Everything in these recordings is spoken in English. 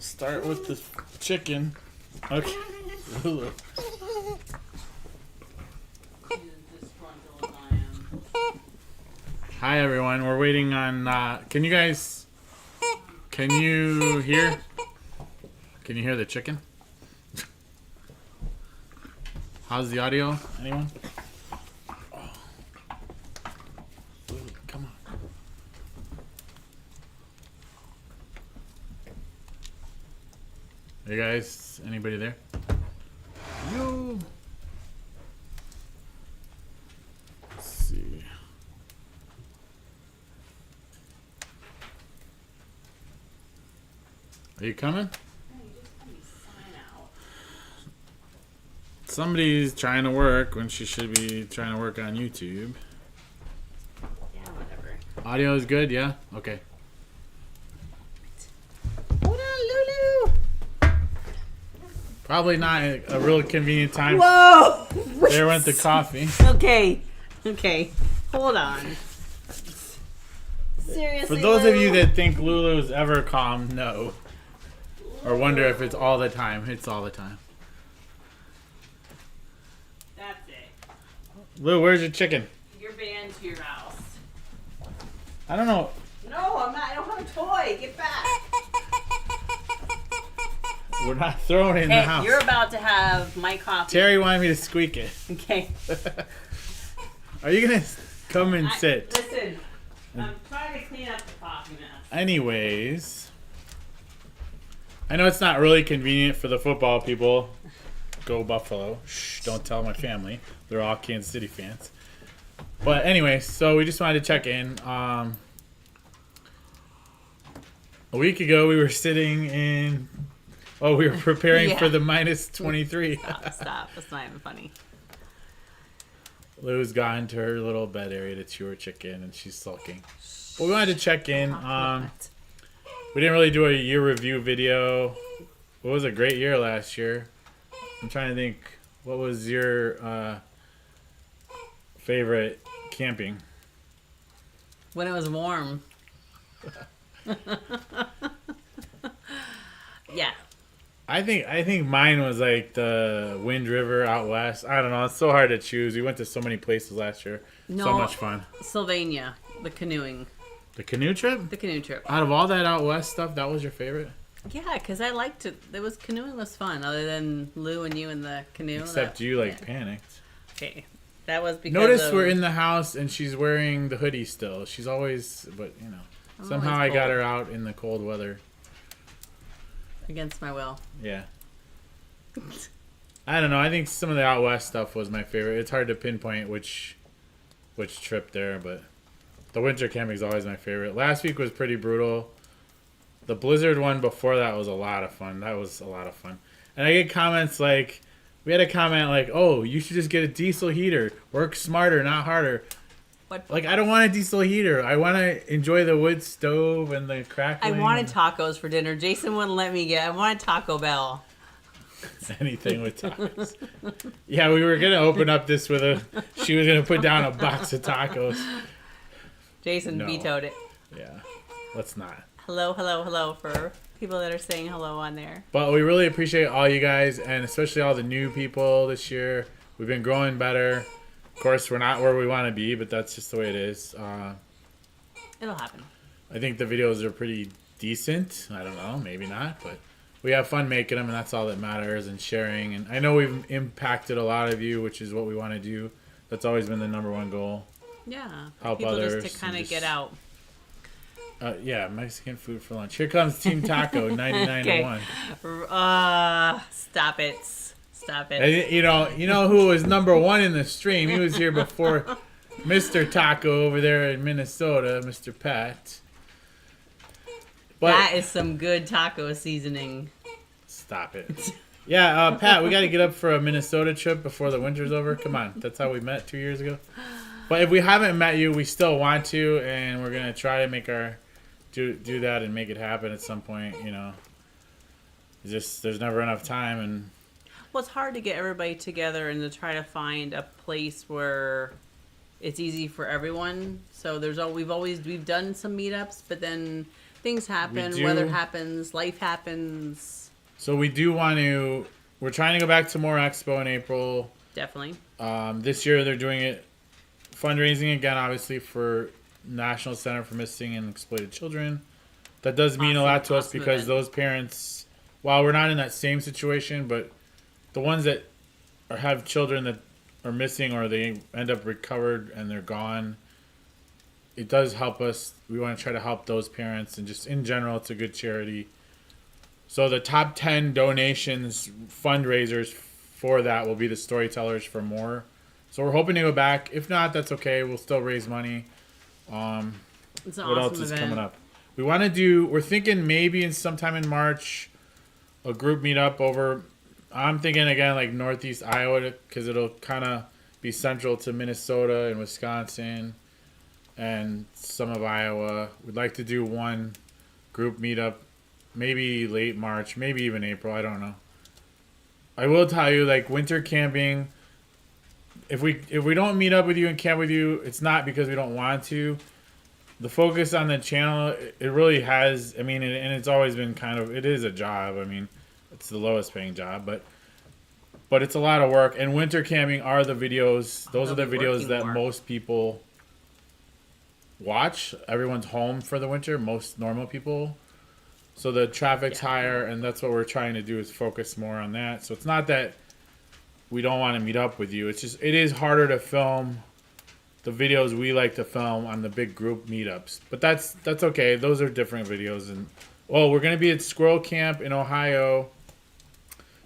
Start with the chicken. Okay. Lulu. Hi everyone. We're waiting on. Can you hear? Can you hear the chicken? How's the audio? Anyone? Oh. Lulu, come on. Hey guys, anybody there? Yo. Let's see. Are you coming? Somebody's trying to work when she should be trying to work on YouTube. Yeah, whatever. Audio is good, yeah? Okay. Hold on, Lulu. Probably not a real convenient time. Whoa! There went the coffee. Okay. Hold on. Seriously, For those of Lulu? you that think Lulu's ever calm, no. Or wonder if it's all the time. It's all the time. That's it. Lou, where's your chicken? You're banned to your house. I don't know. No, I'm not. I don't have a toy. Get back. We're not throwing it in the Hey, house. you're about to have my coffee. Terry wanted me to squeak it. Okay. Are you going to come and sit? Listen, I'm trying to clean up the coffee mess. Anyways, I know it's not really convenient for the football people. Go Buffalo. Shh, don't tell my family. They're all Kansas City fans. But anyway, so we just wanted to check in. A week ago, we were sitting in... Oh, we were preparing Yeah. for the minus 23. Stop. That's not even funny. Lou's gone to her little bed area to chew her chicken, and she's sulking. But we wanted to check in. We didn't really do a year review video. It was a great year last year. I'm trying to think, what was your favorite camping? When it was warm. Yeah. I think mine was like the Wind River out west. I don't know. It's so hard to choose. We went to so many places last year. No, So much fun. Sylvania, the canoeing. The canoe trip? The canoe trip. Out of all that out west stuff, that was your favorite? Yeah, because I liked it. Canoeing was fun, other than Lou and you in the canoe. Except you panicked. Okay. That was because Notice of, we're in the house and she's wearing the hoodie still. She's always, but you know, I'm somehow I always got cold. her out in the cold weather. Against my will. Yeah. I don't know. I think some of the out west stuff was my favorite. It's hard to pinpoint which trip there, but the winter camping is always my favorite. Last week was pretty brutal. The blizzard one before that was a lot of fun. That was a lot of fun. And I get comments like, we had a comment like, "Oh, you should just get a diesel heater. Work smarter, not harder." What? Like, I don't want a diesel heater. I want to enjoy the wood stove and the I crackling. wanted tacos for dinner. Jason wouldn't let me get. I wanted Taco Bell. Anything with tacos. Yeah, we were gonna open up this with she was gonna put down a box of tacos. Jason No. vetoed it. Yeah, let's not. Hello for people that are saying hello on there. But we really appreciate all you guys, and especially all the new people this year. We've been growing better. Of course, we're not where we want to be, but that's just the way it is. It'll happen. I think the videos are pretty decent. I don't know, maybe not, but we have fun making them, and that's all that matters, and sharing. And I know we've impacted a lot of you, which is what we want to do. That's always been the number one goal. Yeah. Help people others just to kind and of get out. Yeah, Mexican food for lunch. Here comes Team Taco, 99 to 1. Stop it. Stop it. And, you know who was number one in the stream? He was here before Mr. Taco over there in Minnesota, Mr. Pat. But That is some good taco seasoning. stop it. Yeah, Pat, we got to get up for a Minnesota trip before the winter's over. Come on, that's how we met 2 years ago. But if we haven't met you, we still want to, and we're gonna try to make do that and make it happen at some point. You know, there's never enough time, and Well, it's hard to get everybody together and to try to find a place where it's easy for everyone. So we've done some meetups, but then Things happen, weather happens, life happens. So we do want to. We're trying to go back to more expo in April. Definitely. This year they're doing it fundraising again, obviously for National Center for Missing and Exploited Children. That does mean a lot to us because those parents, while we're not in that same situation, but the ones that have children that are missing or they end up recovered and they're gone, it does help us. We want to try to help those parents, and just in general, it's a good charity. So the top 10 donations, fundraisers for that will be the Storytellers for More. So we're hoping to go back. If not, that's okay. We'll still raise money. It's an what awesome else is event. coming up? We want to do, we're thinking maybe in sometime in March, a group meetup over, I'm thinking again like Northeast Iowa, because it'll kind of be central to Minnesota and Wisconsin and some of Iowa. We'd like to do one group meetup, maybe late March, maybe even April. I don't know. I will tell you, like winter camping, if we don't meet up with you and camp with you, it's not because we don't want to. The focus on the channel, it really has, I mean, and it's always been kind of, it is a job. I mean, it's the lowest paying job, but it's a lot of work. And winter camping are the videos, those are the videos that most people watch. Everyone's home for the winter, most normal people. So the traffic's higher, and that's what we're trying to do is focus more on that. So it's not that we don't want to meet up with you. It's just, it is harder to film the videos we like to film on the big group meetups. But that's okay. Those are different videos. And we're going to be at Squirrel Camp in Ohio.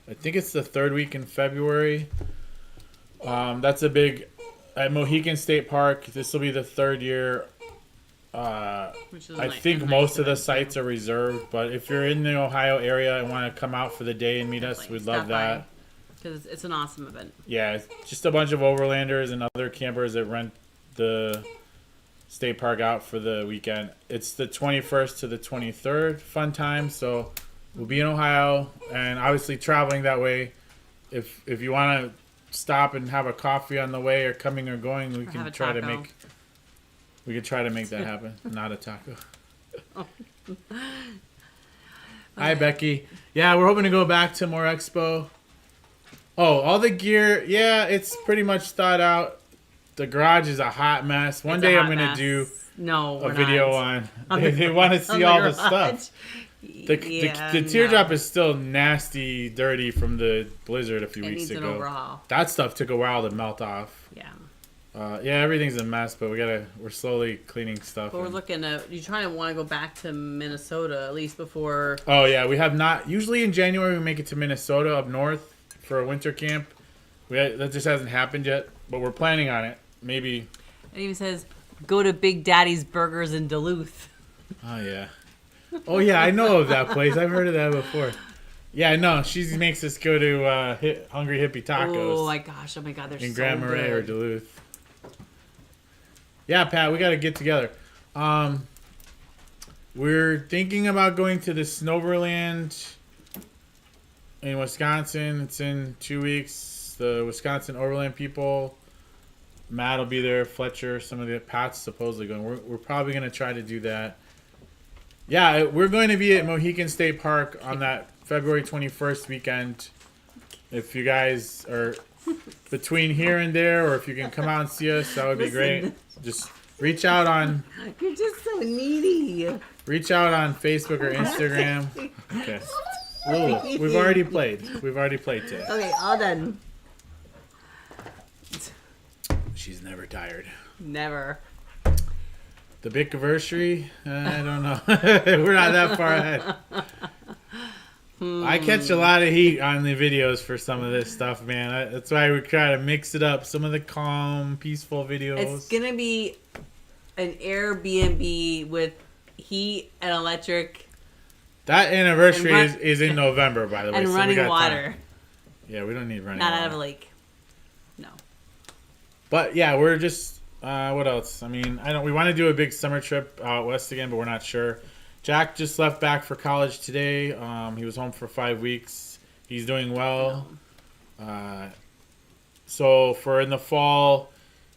I think it's the third week in February. That's a big, at Mohican State Park. This will be the third year. I think most of the sites are reserved, but if you're in the Ohio area and want to come out for the day and meet us, we'd love that. Because it's an awesome event. Yeah, it's just a bunch of overlanders and other campers that rent the state park out for the weekend. It's the 21st to the 23rd, fun time. So we'll be in Ohio, and obviously traveling that way. If you want to stop and have a coffee on the way or coming or going, we can try to make. We could try to make that happen. Not a taco. Hi, Becky. Yeah, we're hoping to go back to more expo. Oh, all the gear. Yeah, it's pretty much thought out. The garage is a hot mess. One day I'm going to do a video on. They want to see all the stuff. The teardrop is still nasty, dirty from the blizzard a few weeks ago. An overhaul. That stuff took a while to melt off. Yeah. Everything's a mess, but we're slowly cleaning stuff. But we're looking at, you trying to want to go back to Minnesota at least before. Oh yeah, we have not. Usually in January we make it to Minnesota up north for a winter camp. That just hasn't happened yet, but we're planning on it. Maybe. It even says go to Big Daddy's Burgers in Duluth. Oh yeah. Oh yeah, I know of that place. I've heard of that before. Yeah, no, she makes us go to Hungry Hippie Tacos. Oh my gosh! Oh my God, they're so good. In Grand Marais or Duluth. Yeah, Pat, we got to get together. We're thinking about going to the Snowverland in Wisconsin. It's in 2 weeks. The Wisconsin Overland people. Matt will be there. Fletcher, some of the Pat's supposedly going. We're probably going to try to do that. Yeah, we're going to be at Mohican State Park on that February 21st weekend. If you guys are between here and there, or if you can come out and see us, that would be great. Just reach out on. You're just so needy. Reach out on Facebook or Instagram. Okay. Ooh, we've already played. Today. Okay, all done. She's never tired. Never. The big anniversary? I don't know. We're not that far ahead. I catch a lot of heat on the videos for some of this stuff, man. That's why we try to mix it up. Some of the calm, peaceful videos. It's going to be an Airbnb with heat and electric. That anniversary is in November, by the way. And running water. Time. Yeah, we don't need running water. water. Not out of a lake. No. But yeah, we're just, what else? I mean, we want to do a big summer trip out west again, but we're not sure. Jack just left back for college today. He was home for 5 weeks. He's doing well. So for in the fall,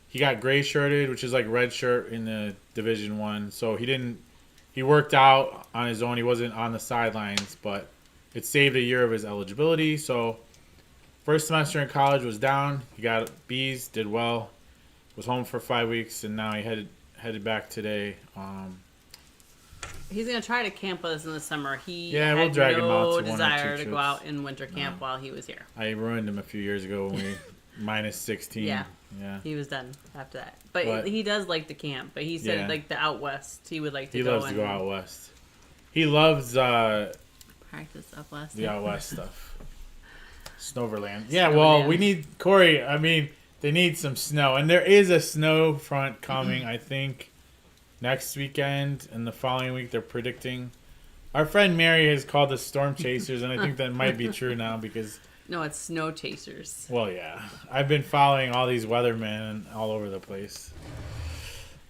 he got gray shirted, which is like red shirt in the Division 1. So he he worked out on his own. He wasn't on the sidelines, but it saved a year of his eligibility. So first semester in college was down. He got B's, did well, was home for 5 weeks, and now he headed back today. He's gonna try to camp with us in the summer. He We'll had drag him out to no one or two desire to trips. go out in winter camp while he was here. I ruined him a few years ago when we minus 16. Yeah. Yeah. He was done after that. But he does like to camp. But he said like the out west, he would like to go. He loves to go out west. He loves practice up west. the out west stuff. Snowverland. Yeah, well, we need Corey. I mean, they need some snow, and there is a snow front coming. I think next weekend and the following week they're predicting. Our friend Mary has called us storm chasers, and I think that might be true now because. No, it's snow chasers. Well, yeah. I've been following all these weathermen all over the place.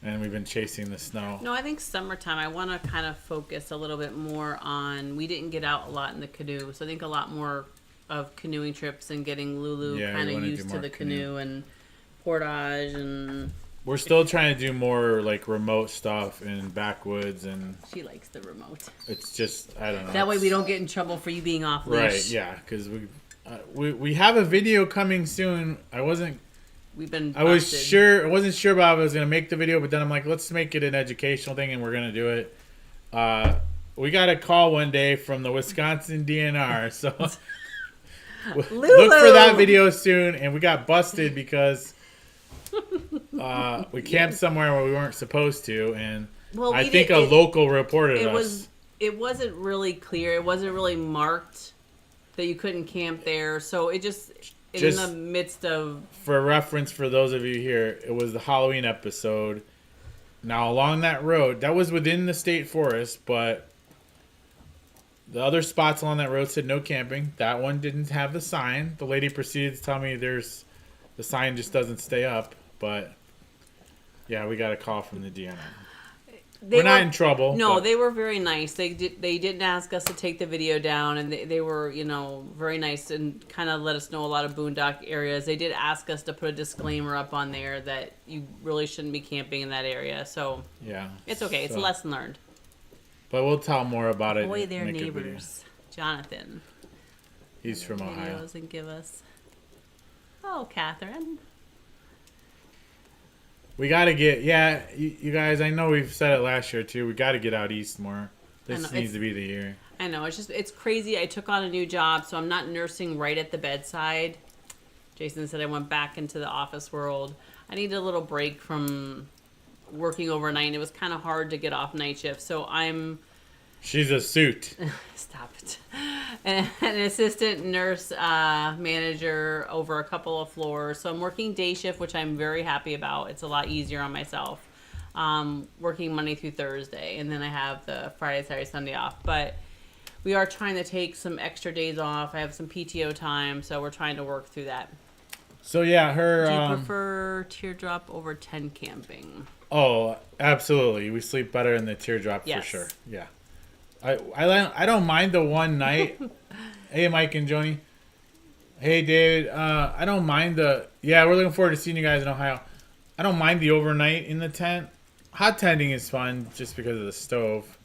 And we've been chasing the snow. No, I think summertime, I want to kind of focus a little bit more on, we didn't get out a lot in the canoe. So I think a lot more of canoeing trips and getting Lulu kind of used to the canoe and portage and... We're still trying to do more like remote stuff in backwoods and... She likes the remote. It's just, I don't know. That way we don't get in trouble for you being off leash. Right, yeah, because we have a video coming soon. I wasn't I wasn't sure about if I was going to make the video, but then I'm like, let's make it an educational thing, and we're going to do it. We got a call one day from the Wisconsin DNR, so look for that video soon. And we got busted because we camped somewhere where we weren't supposed to, and I think a local reported us. It wasn't really clear. It wasn't really marked that you couldn't camp there, so it just in the midst of... For reference for those of you here, it was the Halloween episode. Now, along that road, that was within the state forest, but the other spots along that road said no camping. That one didn't have the sign. The lady proceeded to tell me the sign just doesn't stay up, but yeah, we got a call from the DNR. We're not in trouble. No, but. They were very nice. They didn't ask us to take the video down, and they were, very nice and kind of let us know a lot of boondock areas. They did ask us to put a disclaimer up on there that you really shouldn't be camping in that area. So yeah, it's okay. It's a lesson learned. But we'll tell more about it. Boy, they're neighbors. Jonathan. He's from Ohio. And give us. Oh, Catherine. We got to get, you guys, I know we've said it last year too. We got to get out east more. This needs to be the year. I know. It's crazy. I took on a new job, so I'm not nursing right at the bedside. Jason said I went back into the office world. I needed a little break from working overnight. It was kind of hard to get off night shift, so She's a suit. Stop it. An assistant nurse manager over a couple of floors. So I'm working day shift, which I'm very happy about. It's a lot easier on myself. Working Monday through Thursday. And then I have the Friday, Saturday, Sunday off. But we are trying to take some extra days off. I have some PTO time, so we're trying to work through that. So yeah, Do you prefer teardrop over tent camping? Oh, absolutely. We sleep better in the teardrop for sure. Yeah. I don't mind the one night. Hey, Mike and Joni. Hey, David. I don't mind we're looking forward to seeing you guys in Ohio. I don't mind the overnight in the tent. Hot tenting is fun just because of the stove.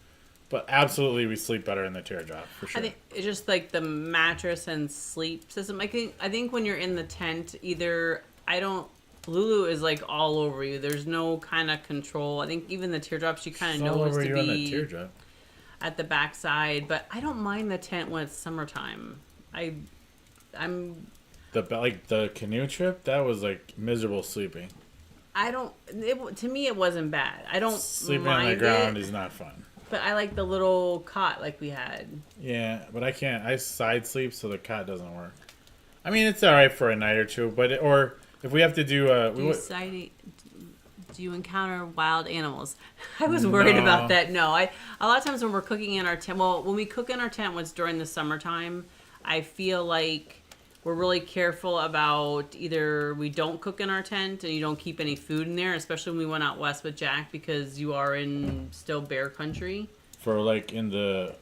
But absolutely, we sleep better in the teardrop, for sure. I think it's just like the mattress and sleep system. I think when you're in the tent, Lulu is like all over you. There's no kind of control. I think even the teardrop, she kind of knows to be on the teardrop. At the backside, but I don't mind the tent when it's summertime. I'm the canoe trip, that was like miserable sleeping. To me it wasn't bad. I don't sleeping on the ground is not fun. But I like the little cot like we had. Yeah, but I can't. I side sleep, so the cot doesn't work. I mean, it's all right for a night or two, or if we have to do do you encounter wild animals? I was worried about that. No, a lot of times when we're cooking in our tent, when we cook in our tent when it's during the summertime, I feel like we're really careful about either we don't cook in our tent and you don't keep any food in there, especially when we went out west with Jack because you are in still bear country. For like in the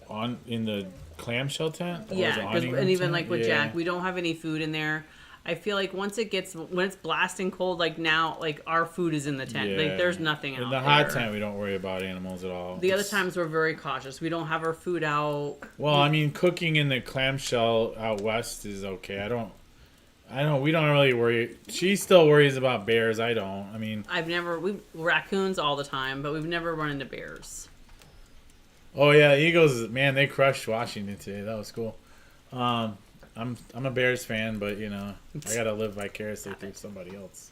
clamshell tent? Yeah, and even like with Jack, we don't have any food in there. I feel like when it's blasting cold, like now, like our food is in the tent. Yeah. Like there's nothing out In the hot time, we don't worry about animals at all. The other times we're very cautious. We don't have our food out. Well, I mean, cooking in the clamshell out west is okay. I don't. We don't really worry. She still worries about bears. I don't. I mean, we raccoons all the time, but we've never run into bears. oh yeah, Eagles, man, they crushed Washington today. That was cool. I'm a Bears fan, but you know, I gotta live vicariously through somebody else.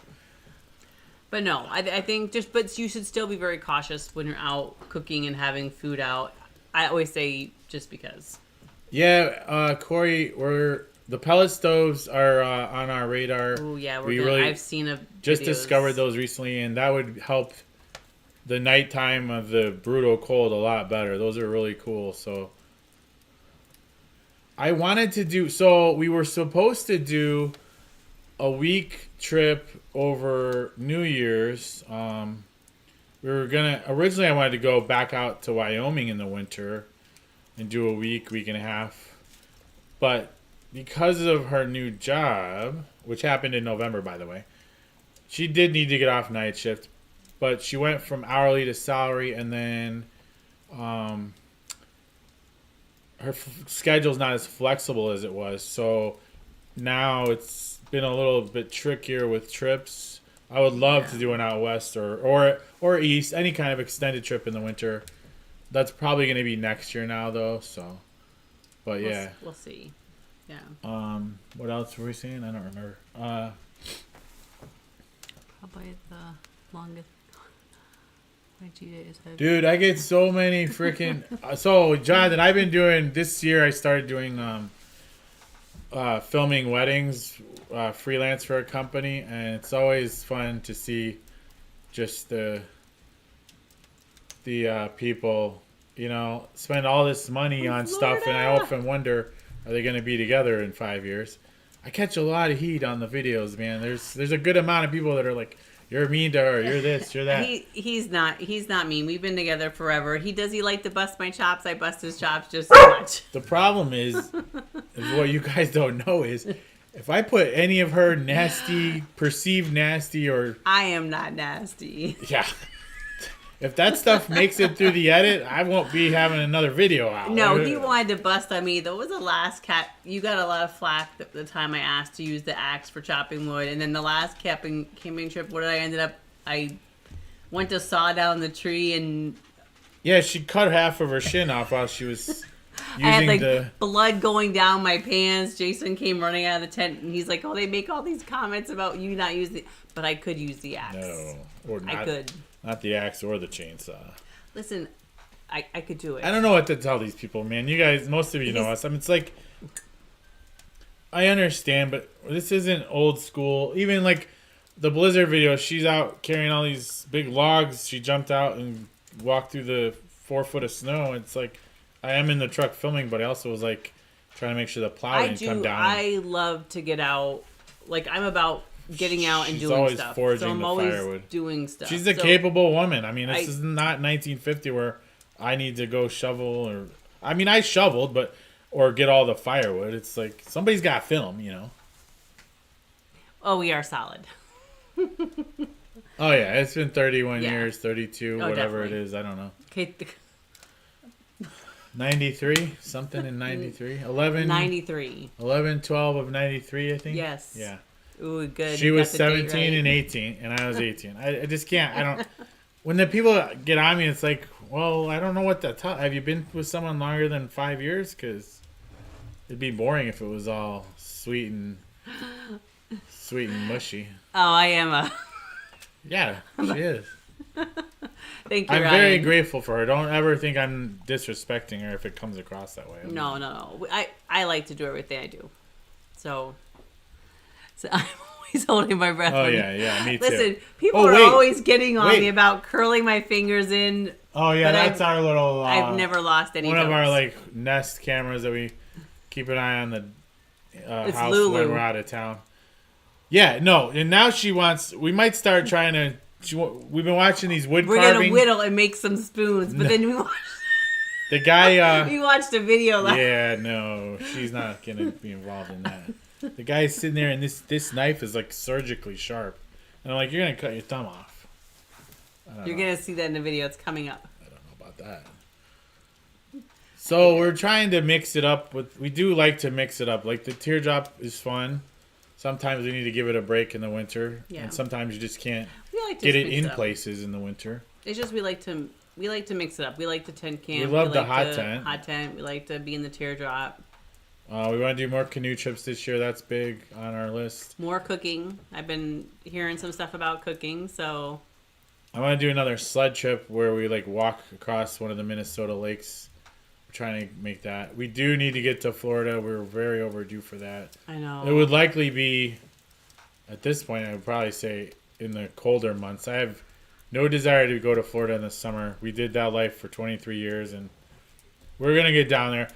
But no, I think but you should still be very cautious when you're out cooking and having food out. I always say just because. Yeah, Corey, the pellet stoves are on our radar. Oh yeah, I've seen just videos. Discovered those recently, and that would help the nighttime of the brutal cold a lot better. Those are really cool. So I wanted to do. So we were supposed to do a week trip over New Year's. We were originally I wanted to go back out to Wyoming in the winter and do a week and a half, but because of her new job, which happened in November, by the way, she did need to get off night shift, but she went from hourly to salary, and then her schedule's not as flexible as it was. So now it's been a little bit trickier with trips. I would love to do an out west or east, any kind of extended trip in the winter. That's probably going to be next year now, though. So, but yeah, we'll see. Yeah. What else were we saying? I don't remember. Probably the longest. Dude, I get so many freaking. So, Jonathan, I've been doing this year. I started doing filming weddings, freelance for a company, and it's always fun to see just the people, you know, spend all this money on stuff, and I often wonder, are they going to be together in 5 years? I catch a lot of heat on the videos, man. There's a good amount of people that are like, you're mean to her, you're this, you're that. He's not mean. We've been together forever. He like to bust my chops. I bust his chops just as much. The problem is what you guys don't know is, if I put any of her perceived nasty, or I am not nasty. Yeah. If that stuff makes it through the edit, I won't be having another video out. No, he wanted to bust on me. That was the last you got a lot of flack the time I asked to use the axe for chopping wood. And then the last camping trip, what did I ended up? I went to saw down the tree and... Yeah, she cut half of her shin off while she was using I had blood going down my pants. Jason came running out of the tent and he's like, oh, they make all these comments about you not using... But I could use the axe. No, or not. I could. Not the axe or the chainsaw. Listen, I could do it. I don't know what to tell these people, man. You guys, most of you know us. I mean, it's like, I understand, but this isn't old school. Even like the Blizzard video, she's out carrying all these big logs. She jumped out and walked through the 4 foot of snow. It's like, I am in the truck filming, but I also was like trying to make sure the plow didn't come down. I love to get out. Like, I'm about getting out and doing always stuff. Foraging so I'm the always firewood. doing stuff. She's a capable woman. I mean, this is not 1950 where I need to go shovel I shoveled, or get all the firewood. It's like somebody's got film, you know. Oh, we are solid. Oh yeah, it's been 31 years, 32, whatever definitely. it is. I don't know. Okay. 93, something in 93, 93. 11, 12 of 93, I think. Yes. Yeah. Ooh, good. She was 17 and 18, and I was 18. I just can't. I don't. When the people get on me, it's like, well, I don't know what to tell. Have you been with someone longer than 5 years? Because it'd be boring if it was all sweet and mushy. Oh, I am a. Yeah, she is. Thank you, I'm Ryan. very grateful for her. Don't ever think I'm disrespecting her if it comes across that way. No. I like to do everything I do. So I'm always holding my breath. Oh, yeah, me too. Listen, people are always getting on me about curling my fingers in. Oh, yeah, that's our little... I've never lost any one jokes. of our, Nest cameras that we keep an eye on the house Lulu. when we're out of town. Yeah, no, and now she wants... We might start trying to... We've been watching these wood carving. We're going to whittle and make some spoons, but then we watched... The guy... we watched a video Yeah, no, she's not going to be involved in that. The guy's sitting there, and this knife is like surgically sharp. And I'm like, you're gonna cut your thumb off. You're gonna see that in the video. It's coming up. I don't know about that. So we're trying to mix it up with. We do like to mix it up. Like the teardrop is fun. Sometimes we need to give it a break in the winter, and sometimes you just can't get it in places in the winter. It's just we like to mix it up. We like to tent camp. We love the hot tent. Hot tent. We like to be in the teardrop. We want to do more canoe trips this year. That's big on our list. More cooking. I've been hearing some stuff about cooking, so I want to do another sled trip where we like walk across one of the Minnesota lakes. We're trying to make that. We do need to get to Florida. We're very overdue for that. I know. It would likely be, at this point, I would probably say in the colder months. I have no desire to go to Florida in the summer. We did that life for 23 years, and we're going to get down there.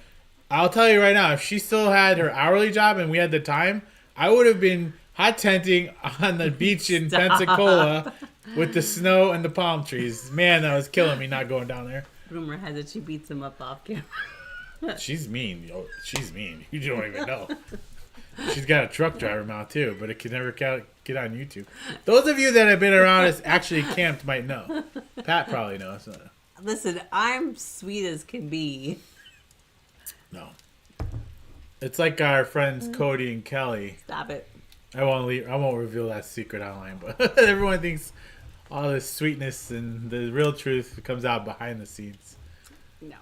I'll tell you right now, if she still had her hourly job and we had the time, I would have been hot tenting on the beach in Pensacola with the snow and the palm trees. Man, that was killing me not going down there. Rumor has it she beats him up off camera. She's mean, yo. She's mean. You don't even know. She's got a truck driver mouth too, but it can never get on YouTube. Those of you that have been around us actually camped might know. Pat probably knows. Listen, I'm sweet as can be. No. It's like our friends Cody and Kelly. Stop it. I won't reveal that secret online, but everyone thinks all this sweetness and the real truth comes out behind the scenes. No.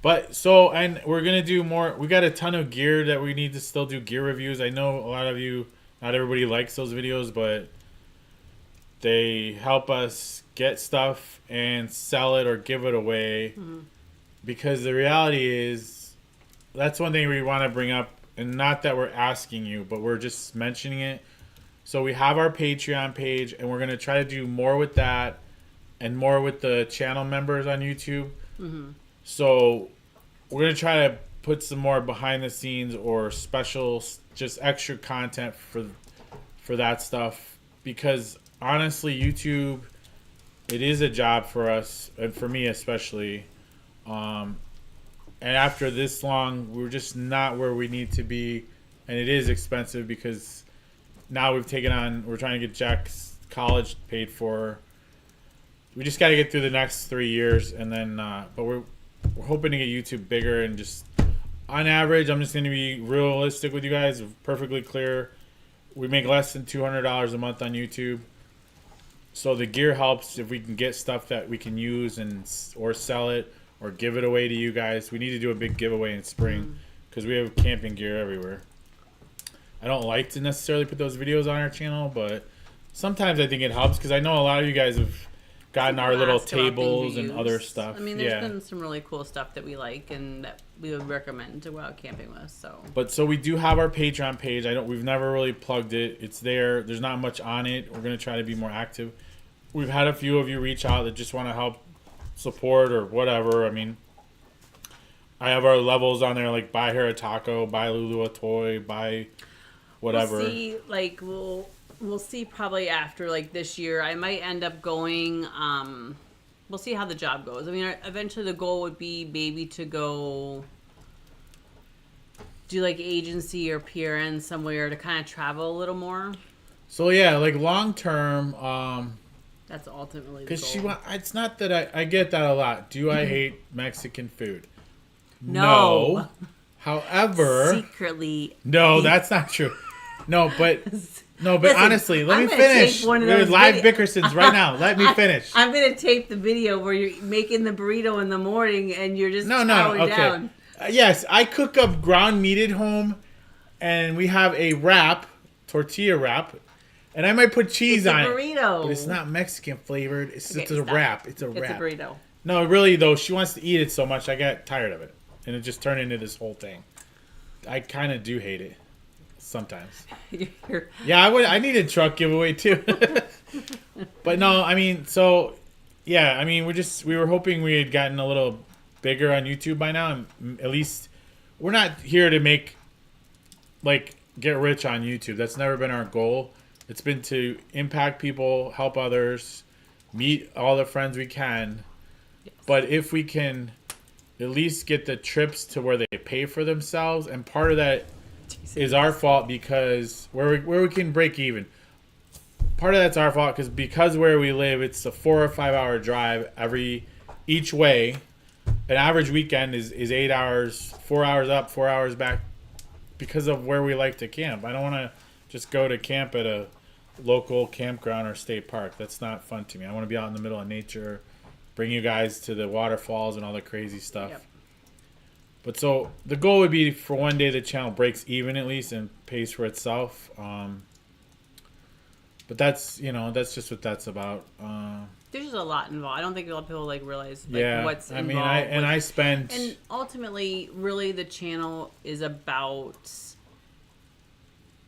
But so, and we're going to do more. We got a ton of gear that we need to still do gear reviews. I know a lot of you, not everybody likes those videos, but they help us get stuff and sell it or give it away. Mm-hmm. Because the reality is, that's one thing we want to bring up, and not that we're asking you, but we're just mentioning it. So we have our Patreon page, and we're going to try to do more with that and more with the channel members on YouTube. Mm-hmm. So we're going to try to put some more behind the scenes or special, just extra content for that stuff. Because honestly, YouTube, it is a job for us, and for me especially. And after this long, we're just not where we need to be. And it is expensive because now we're trying to get Jack's college paid for. We just got to get through the next 3 years. And then, but we're hoping to get YouTube bigger. And just on average, I'm just going to be realistic with you guys, perfectly clear. We make less than $200 a month on YouTube. So the gear helps if we can get stuff that we can use or sell it. Or give it away to you guys. We need to do a big giveaway in spring because we have camping gear everywhere. I don't like to necessarily put those videos on our channel, but sometimes I think it helps because I know a lot of you guys have gotten our little tables and other stuff. I mean, there's been some really cool stuff that we like and that we would recommend to go out camping with. So we do have our Patreon page. We've never really plugged it. It's there. There's not much on it. We're gonna try to be more active. We've had a few of you reach out that just want to help support or whatever. I mean, I have our levels on there, like buy her a taco, buy Lulu a toy, buy whatever. We'll see probably after like this year. I might end up going. We'll see how the job goes. I mean, eventually the goal would be maybe to go do like agency or PRN somewhere to kind of travel a little more. So yeah, like long term. That's ultimately the goal. Because it's not that I get that a lot. Do I hate Mexican food? No. However, secretly. No, that's not true. No, but Listen, honestly, let me finish. We're live Bickersons right now. Let me finish. I'm gonna tape the video where you're making the burrito in the morning and you're just okay. Down. Yes, I cook up ground meat at home, and we have a tortilla wrap. And I might put cheese on it. It's a burrito. But it's not Mexican flavored. It's a wrap. It's a wrap. It's a burrito. No, really, though, she wants to eat it so much, I got tired of it. And it just turned into this whole thing. I kind of do hate it. Sometimes. Yeah, I need a truck giveaway, too. But no, I mean, so, yeah, I mean, we were hoping we had gotten a little bigger on YouTube by now. And at least, we're not here to get rich on YouTube. That's never been our goal. It's been to impact people, help others, meet all the friends we can. Yes. But if we can at least get the trips to where they pay for themselves, and part of that is our fault because where we can break even. Part of that's our fault because where we live, it's a 4 or 5 hour drive each way. An average weekend is 8 hours, 4 hours up, 4 hours back, because of where we like to camp. I don't want to just go to camp at a local campground or state park. That's not fun to me. I want to be out in the middle of nature, bring you guys to the waterfalls and all the crazy stuff. Yep. But so the goal would be for one day the channel breaks even at least and pays for itself. But that's just what that's about. There's just a lot involved. I don't think a lot of people realize what's involved. I spend. And ultimately, really, the channel is about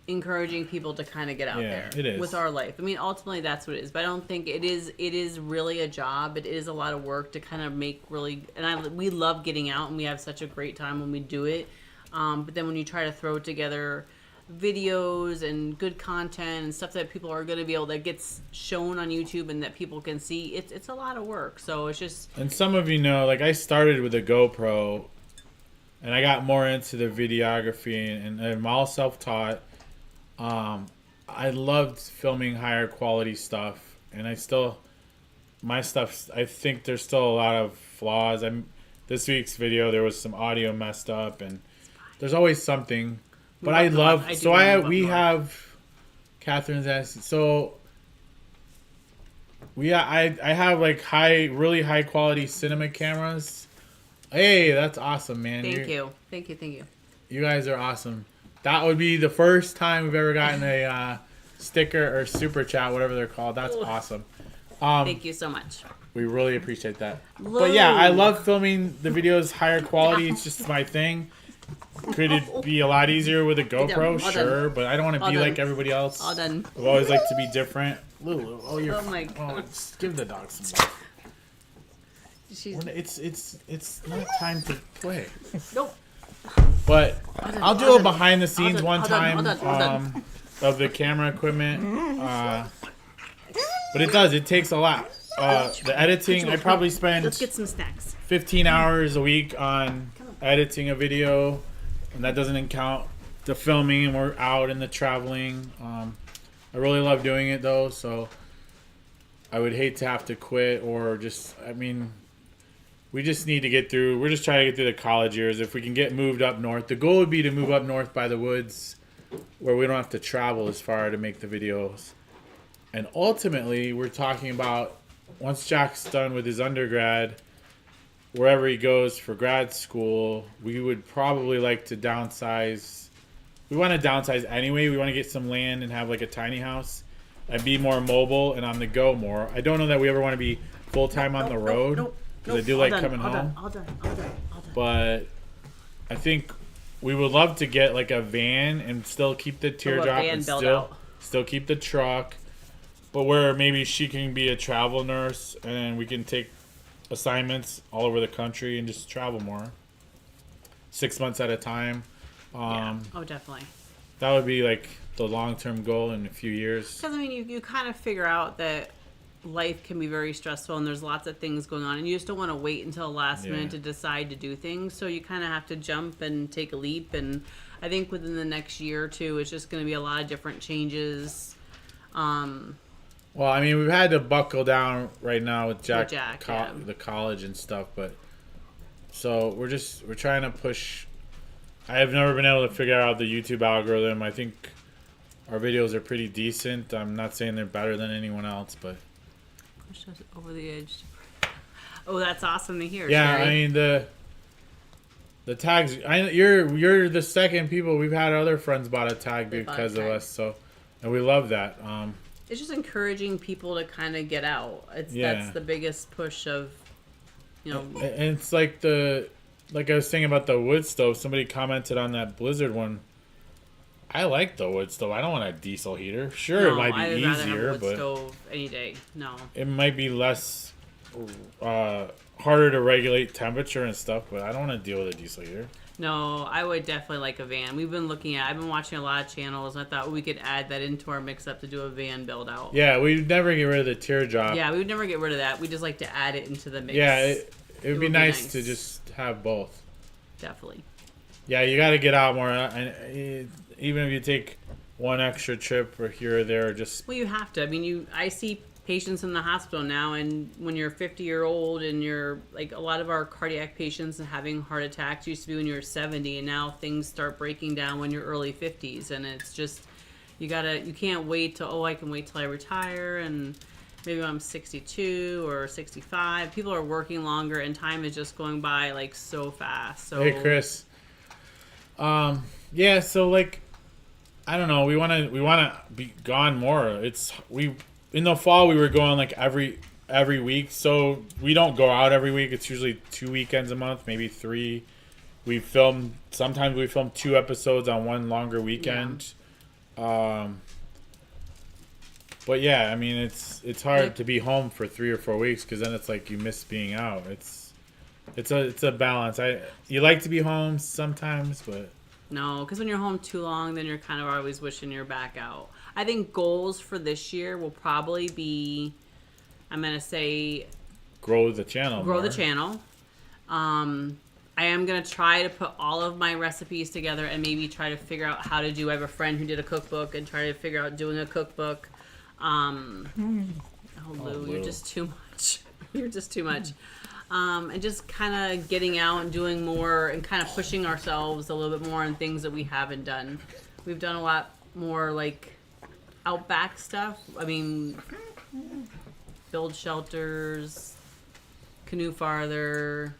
encouraging people to kind of get out there it is. with our life. I mean, ultimately, that's what it is. But I don't think it is. It is really a job. It is a lot of work to kind of make really. And we love getting out, and we have such a great time when we do it. But then when you try to throw together videos and good content and stuff that people are going to be able, that gets shown on YouTube and that people can see, it's a lot of work. So it's just. And some of you know, I started with a GoPro, and I got more into the videography, and I'm all self-taught. I loved filming higher quality stuff, and my stuff, I think there's still a lot of flaws. This week's video, there was some audio messed up, and there's always something. But I have Catherine's asking. So I have really high quality cinema cameras. Hey, that's awesome, man. Thank you. You guys are awesome. That would be the first time we've ever gotten a sticker or super chat, whatever they're called. That's awesome. Thank you so much. We really appreciate that. Whoa. But yeah, I love filming the videos higher quality. It's just my thing. Could it be a lot easier with a GoPro? Sure, but I don't want to be like everybody else. All done. I've always liked to be different. Lulu, oh my God. Give the dog some love. It's not time to play. Nope. But I'll do a behind the scenes one time of the camera equipment. But it takes a lot. The editing, I probably spend Let's get some snacks. 15 hours a week on editing a video, and that doesn't count the filming, and we're out and the traveling. I really love doing it though, so I would hate to have to quit or we just need to get through. We're just trying to get through the college years. If we can get moved up north, the goal would be to move up north by the woods where we don't have to travel as far to make the videos. And ultimately, we're talking about once Jack's done with his undergrad, wherever he goes for grad school, we would probably like to downsize. We want to downsize anyway. We want to get some land and have a tiny house and be more mobile and on the go more. I don't know that we ever want to be full-time on the road. Because I do like coming home. All done. But I think we would love to get a van and still keep the teardrop and still keep the truck. But where maybe she can be a travel nurse and we can take assignments all over the country and just travel more. 6 months at a time. Yeah. Oh, definitely. That would be the long-term goal in a few years. Because you kind of figure out that life can be very stressful and there's lots of things going on and you just don't want to wait until the last minute to decide to do things, so you kind of have to jump and take a leap. And I think within the next year or two it's just going to be a lot of different changes. Well, we've had to buckle down right now with Jack yeah. The college and stuff, but so we're trying to push. I have never been able to figure out the YouTube algorithm. I think our videos are pretty decent. I'm not saying they're better than anyone else, but push us over the edge. Oh, that's awesome to hear. Yeah, Sherry. The tags. You're the second people we've had. Other friends bought a tag because of us, so and we love that. It's just encouraging people to kind of get out. That's the biggest push of, And it's like I was saying about the wood stove. Somebody commented on that Blizzard one. I like the wood stove. I don't want a diesel heater. Sure, it might be easier, have a wood but stove any day. No, it might be less harder to regulate temperature and stuff. But I don't want to deal with a diesel heater. No, I would definitely like a van. I've been watching a lot of channels, and I thought we could add that into our mix-up to do a van build-out. Yeah, we'd never get rid of the teardrop. Yeah, we would never get rid of that. We just like to add it into the mix. Yeah, it would be nice to just have both. Definitely. Yeah, you got to get out more. Even if you take one extra trip or here or there, just Well, you have to. I mean, I see patients in the hospital now, and when you're 50-year-old and you're like a lot of our cardiac patients and having heart attacks used to be when you were 70, and now things start breaking down when you're early 50s, and it's just you can't wait till I can wait till I retire and maybe when I'm 62 or 65. People are working longer, and time is just going by like so fast. So hey, Chris. Yeah. So like, I don't know. We wanna be gone more. In the fall we were going like every week. So we don't go out every week. It's usually 2 weekends a month, maybe 3. Sometimes we film 2 episodes on one longer weekend. Yeah. But yeah, I mean it's hard to be home for 3 or 4 weeks because then it's like you miss being out. It's a balance. You like to be home sometimes, but no, because when you're home too long, then you're kind of always wishing you're back out. I think goals for this year will probably be, I'm going to say, grow the channel. I am going to try to put all of my recipes together and maybe try to figure out how to do. I have a friend who did a cookbook and try to figure out doing a cookbook. Lou, you're just too much. You're just too much. And just kind of getting out and doing more and kind of pushing ourselves a little bit more on things that we haven't done. We've done a lot more like outback stuff. I mean, build shelters, canoe farther.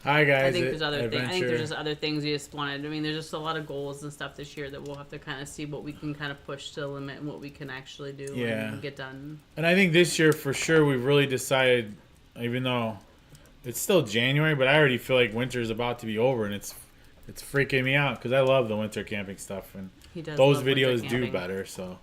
Hi guys. I think there's other things. I think there's just other things we just wanted. I mean, there's just a lot of goals and stuff this year that we'll have to kind of see what we can kind of push to the limit and what we can actually do and get done. And I think this year for sure we've really decided, even though it's still January, but I already feel like winter is about to be over, and it's freaking me out because I love the winter camping stuff, and those videos do better. So,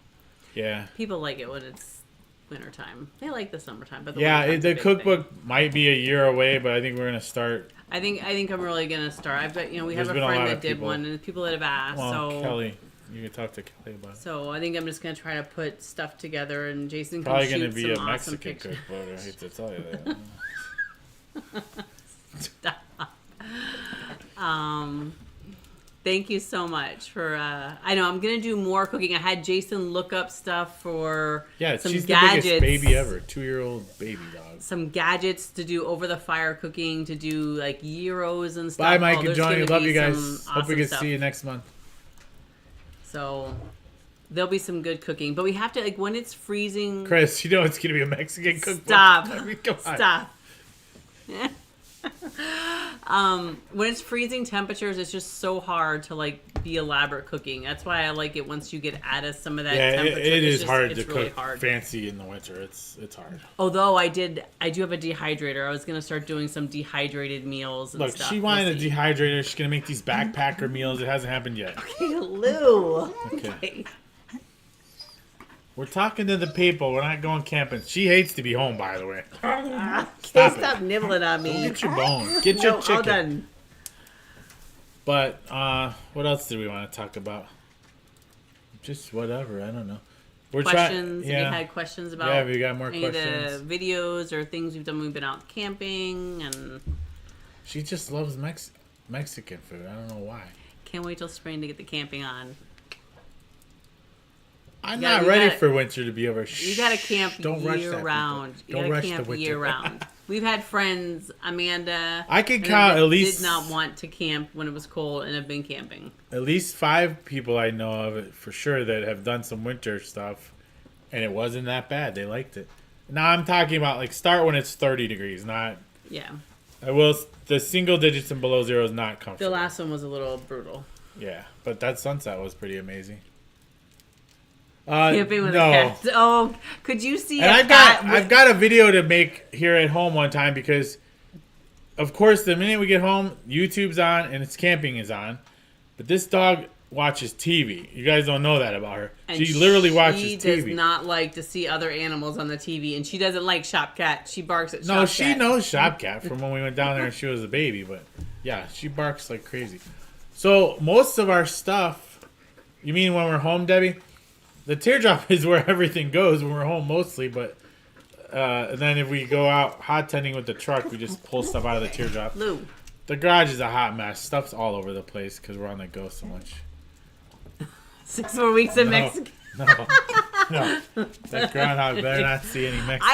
yeah, people like it when it's wintertime. They like the summertime, but the cookbook might be a year away, but I think we're gonna start. I think I'm really gonna start. I've got we have a friend that did one, and people that have asked. Well, so Kelly, you can talk to Kelly about it. So I think I'm just gonna try to put stuff together, and Jason can probably shoot gonna be some a awesome Mexican pictures. cookbook. I hate to tell you that. Stop. Thank you so much for. I know I'm gonna do more cooking. I had Jason look up stuff for some she's gadgets. The biggest baby ever, 2-year-old baby dog. Some gadgets to do over the fire cooking, to do like gyros and stuff. Bye, Mike and Johnny. Love you guys. Awesome Hope we can stuff. see you next month. So there'll be some good cooking, but we have to when it's freezing. Chris, you know it's gonna be a Mexican cookbook. Stop. I mean, come on. Stop. When it's freezing temperatures, it's just so hard to like be elaborate cooking. That's why I like it once you get out of some of that temperature. It is hard to really cook fancy in the winter. It's hard. Although I do have a dehydrator. I was gonna start doing some dehydrated meals and stuff. Look, she wanted a dehydrator. She's gonna make these backpacker meals. It hasn't happened yet. Okay, Lou. Okay. We're talking to the people. We're not going camping. She hates to be home, by the way. Stop nibbling on me. Go get your bone. Get your chicken. All done. But what else did we want to talk about? Just whatever. I don't know. Questions. If you had questions about have you got more any questions? of the videos or things we've done when we've been out camping, and she just loves Mexican food. I don't know why. Can't wait till spring to get the camping on. I'm not ready for winter to be over. You gotta camp year round. You gotta camp year round. We've had friends, Amanda. I can count at least. Did not want to camp when it was cold and have been camping. At least 5 people I know of for sure that have done some winter stuff, and it wasn't that bad. They liked it. Now I'm talking about like start when it's 30 degrees, not. Yeah. The single digits and below 0 is not comfortable. The last one was a little brutal. Yeah, but that sunset was pretty amazing. Camping with a cat. Oh, could you see? And I've got a video to make here at home one time because, of course, the minute we get home, YouTube's on and it's camping is on, but this dog watches TV. You guys don't know that about her. And she literally watches TV. She does not like to see other animals on the TV, and she doesn't like Shop Cat. She barks at Shop Cat. No, she knows Shop Cat from when we went down there and she was a baby, but yeah, she barks like crazy. So most of our stuff, you mean when we're home, Debbie? The teardrop is where everything goes when we're home mostly, but and then if we go out hot tending with the truck, we just pull stuff out of the teardrop. Lou. The garage is a hot mess. Stuff's all over the place because we're on the go so much. 6 more weeks in Mexico. No. That groundhog better not see any Mexican.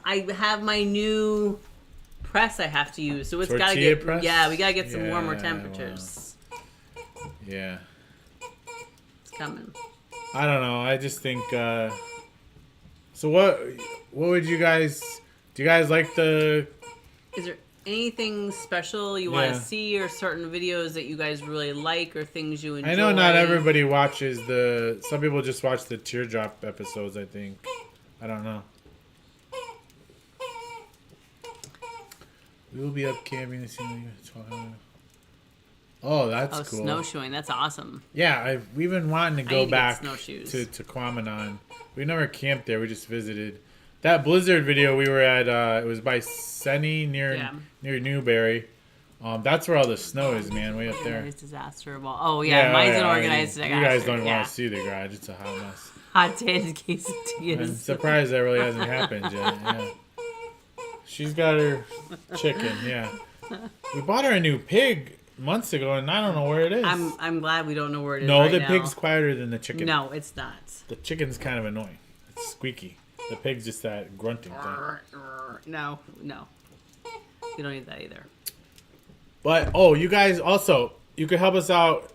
I have my new press I have to use, so it's gotta get press? Yeah, we gotta get some warmer temperatures. Wow. Yeah. It's coming. I don't know. I just think. So what would you guys? Do you guys like the? Is there anything special you want to see, or certain videos that you guys really like, or things you enjoy? I know not everybody watches the. Some people just watch the teardrop episodes. I think. I don't know. We will be up camping this evening. Oh, that's cool. Snowshoeing. That's awesome. Yeah, we've been wanting to go back to snowshoes. Quamanon. We never camped there. We just visited. That blizzard video we were at, it was by Senny near Newberry. That's where all the snow is, man, way up there. Disaster of all. Oh, yeah, mine's an organized disaster. You guys don't want to see the garage. It's a hot mess. Hot potato quesadillas. I'm surprised that really hasn't happened yet. Yeah. She's got her chicken, yeah. We bought her a new pig months ago, and I don't know where it is. I'm glad we don't know where it is. No, right the now. pig's quieter than the chicken. No, it's not. The chicken's kind of annoying. It's squeaky. The pig's just that grunting thing. No. You don't need that either. But, you guys also, you could help us out.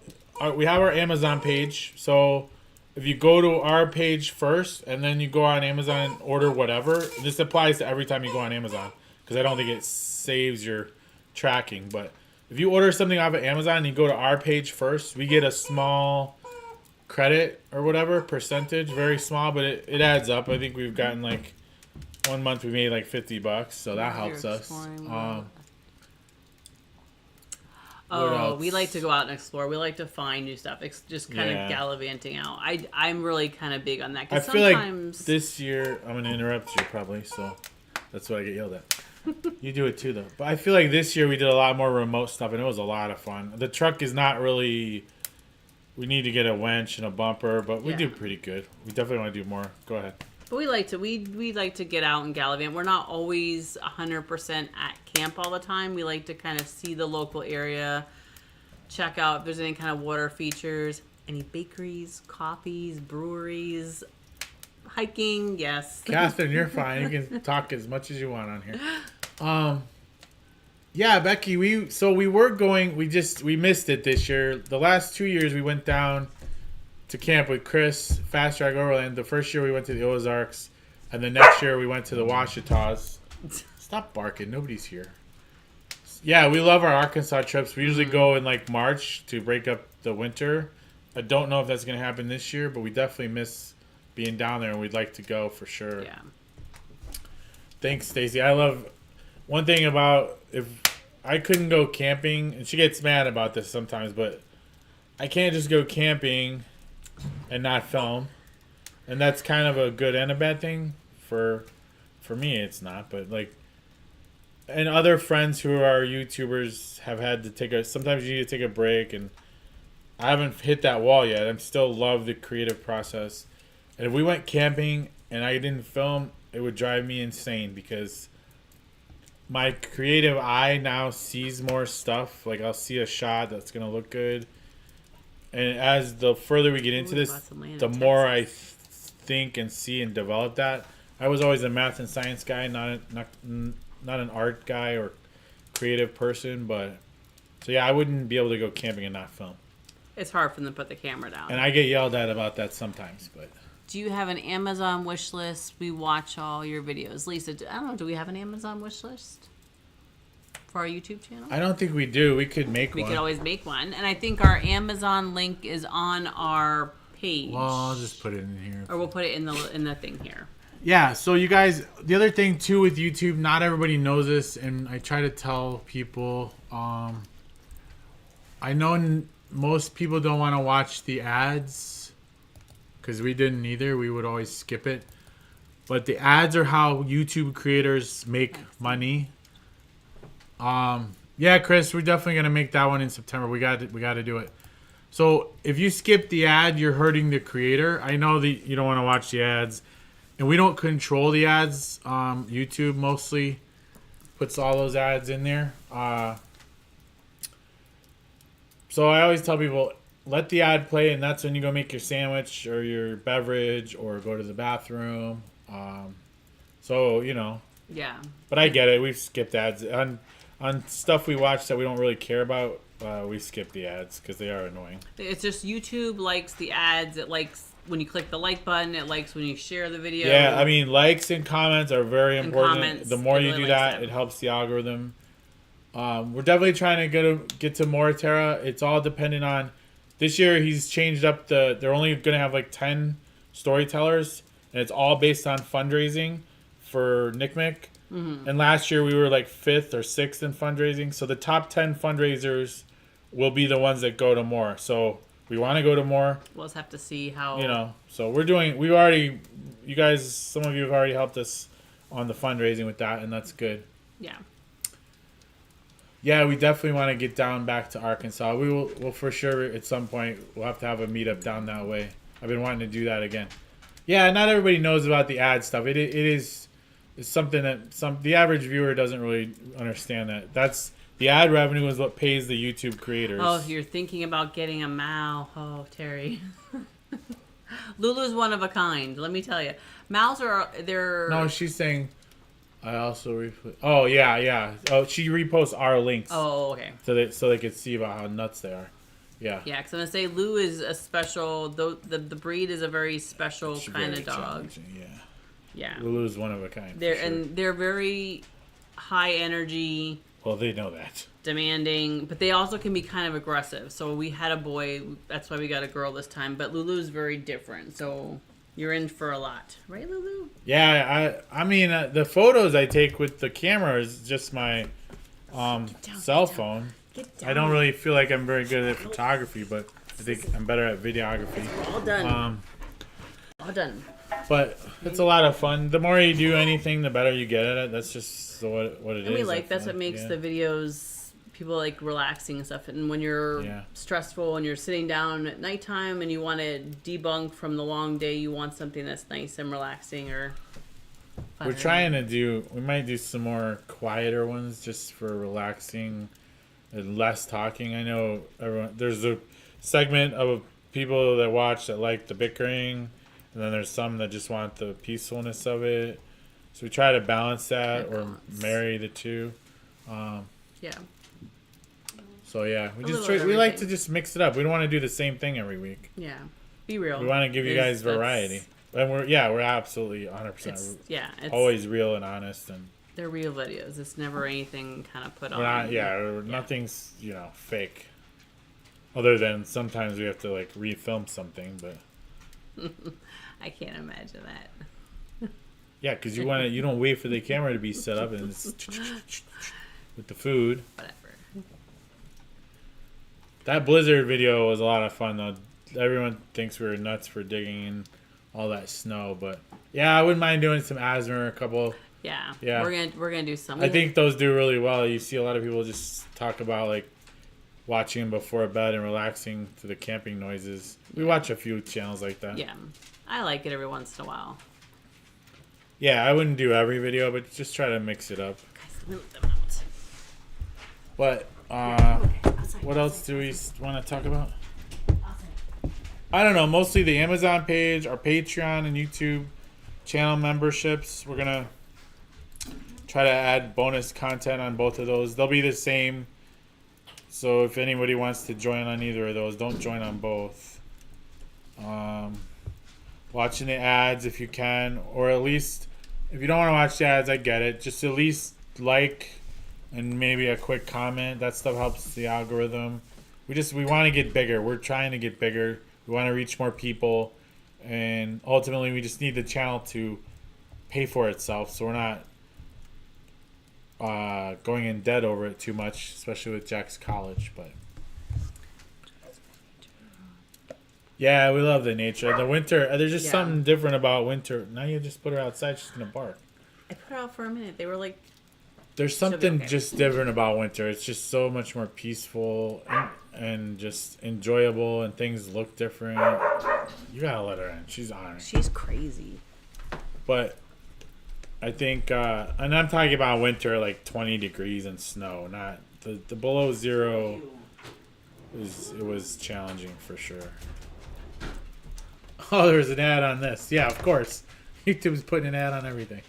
We have our Amazon page. So, if you go to our page first, and then you go on Amazon and order whatever, this applies to every time you go on Amazon. Because I don't think it saves your tracking. But, if you order something off of Amazon and you go to our page first, we get a small credit or whatever, percentage. Very small, but it adds up. I think we've gotten like, 1 month we made like $50. So, that helps us. We like to go out and explore. We like to find new stuff. It's just kind of gallivanting out. I'm really kind of big on that. I feel like this year, I'm going to interrupt you probably, so that's what I get yelled at. You do it too, though. But I feel like this year we did a lot more remote stuff, and it was a lot of fun. The truck is not really... We need to get a winch and a bumper, but we do pretty good. We definitely want to do more. Go ahead. But we like to get out and gallivant. We're not always 100% at camp all the time. We like to kind of see the local area, check out if there's any kind of water features, any bakeries, coffees, breweries, hiking. Yes. Catherine, you're fine. You can talk as much as you want on here. Yeah, Becky, we were going. We missed it this year. The last 2 years we went down to camp with Chris, Fast Drag Overland. The first year we went to the Ozarks, and the next year we went to the Ouachitas. Stop barking. Nobody's here. Yeah, we love our Arkansas trips. We usually go in like March to break up the winter. I don't know if that's going to happen this year, but we definitely miss being down there, and we'd like to go for sure. Yeah. Thanks, Stacy. I love one thing about if I couldn't go camping, and she gets mad about this sometimes, but I can't just go camping and not film, and that's kind of a good and a bad thing. For me, it's not, but like, and other friends who are YouTubers have had to sometimes you need to take a break, and I haven't hit that wall yet. I still love the creative process, and if we went camping and I didn't film, it would drive me insane because my creative eye now sees more stuff. Like, I'll see a shot that's gonna look good, and as the further we get into this, the more I think and see and develop that. I was always a math and science guy, not an art guy or creative person, but so yeah, I wouldn't be able to go camping and not film. It's hard for them to put the camera down. And I get yelled at about that sometimes, but. Do you have an Amazon wish list? We watch all your videos. Lisa, I don't know, do we have an Amazon wish list for our YouTube channel? I don't think we do. We could make one. We could always make one. And I think our Amazon link is on our page. Well, I'll just put it in here. Or we'll put it in the thing here. Yeah, so you guys, the other thing too with YouTube, not everybody knows this, and I try to tell people, I know most people don't want to watch the ads, because we didn't either. We would always skip it. But the ads are how YouTube creators make money. Yeah, Chris, we're definitely gonna make that one in September. We got to do it. So if you skip the ad, you're hurting the creator. I know that you don't want to watch the ads, and we don't control the ads. YouTube mostly puts all those ads in there. So I always tell people, let the ad play, and that's when you go make your sandwich or your beverage or go to the bathroom. So Yeah. but I get it. We've skipped ads on stuff we watch that we don't really care about. We skip the ads because they are annoying. It's just YouTube likes the ads. It likes when you click the like button. It likes when you share the video. Yeah, I mean, likes and comments are very important. comments, The more it you really do likes that, them. it helps the algorithm. We're definitely trying to get to more Terra. It's all dependent on. This year, he's changed up They're only going to have like 10 storytellers, and it's all based on fundraising for NCMEC. Mm-hmm. And last year, we were like 5th or 6th in fundraising. So the top 10 fundraisers will be the ones that go to more. So we want to go to more. We'll just have to see how. So you guys, some of you have already helped us on the fundraising with that, and that's good. Yeah. Yeah, we definitely want to get down back to Arkansas. We'll for sure at some point we'll have to have a meetup down that way. I've been wanting to do that again. Yeah, not everybody knows about the ad stuff. It's something that the average viewer doesn't really understand that. That's the ad revenue is what pays the YouTube creators. Oh, if you're thinking about getting a Mal, Terry. Lulu's one of a kind. Let me tell you, Mal's they're. No, she's saying. I also repost. Oh yeah. Oh, she reposts our links. Oh, okay. So they could see about how nuts they are. Yeah. Yeah, because I'm gonna say Lou is a special. The breed is a very special kind of dog. Yeah. Yeah. Lulu's one of a kind. They're very high energy. Well, they know that. Demanding, but they also can be kind of aggressive. So we had a boy. That's why we got a girl this time. But Lulu's very different. So. You're in for a lot, right, Lulu? Yeah, I mean, the photos I take with the camera is just my cell phone. Get down. I don't really feel like I'm very good at photography, but I think I'm better at videography. All done. All done. But it's a lot of fun. The more you do anything, the better you get at it. That's just what it is. And we that's what makes the videos. People like relaxing and stuff, and when you're stressful and you're sitting down at nighttime and you want to debunk from the long day, you want something that's nice and relaxing or fun. We might do some more quieter ones just for relaxing and less talking. I know there's a segment of people that watch that like the bickering, and then there's some that just want the peacefulness of it. So we try to balance that or marry the two. Yeah. So yeah, we like to just mix it up. We don't want to do the same thing every week. Yeah, be real. We want to give you guys variety, and we're absolutely 100%. It's always real and honest, and they're real videos. It's never anything kind of put on. Nothing's fake. Other than sometimes we have to like refilm something, but I can't imagine that. Yeah, because you don't wait for the camera to be set up and it's with the food. Whatever. That Blizzard video was a lot of fun, though. Everyone thinks we were nuts for digging in all that snow, but yeah, I wouldn't mind doing some asthma, a couple. Yeah. We're gonna do some. I think those do really well. You see a lot of people just talk about like watching them before bed and relaxing to the camping noises. We watch a few channels like that. Yeah, I like it every once in a while. Yeah, I wouldn't do every video, but just try to mix it up. Guys, let me let them out. But what else do we want to talk about? I don't know. Mostly the Amazon page, our Patreon and YouTube channel memberships. We're gonna try to add bonus content on both of those. They'll be the same. So if anybody wants to join on either of those, don't join on both. Watching the ads if you can, or at least if you don't want to watch the ads, I get it. Just at least like and maybe a quick comment. That stuff helps the algorithm. We want to get bigger. We're trying to get bigger. We want to reach more people, and ultimately we just need the channel to pay for itself, so we're not going in debt over it too much, especially with Jack's college. But yeah, we love the nature. The winter, there's just something different about winter. Now you just put her outside, she's gonna bark. I put her out for a minute. They were like, there's something just different about winter. It's just so much more peaceful and just enjoyable, and things look different. You gotta let her in. She's on it. She's crazy. But I think, and I'm talking about winter, like 20 degrees and snow, not the below zero. it was challenging for sure. Oh, there's an ad on this. Yeah, of course. YouTube's putting an ad on everything.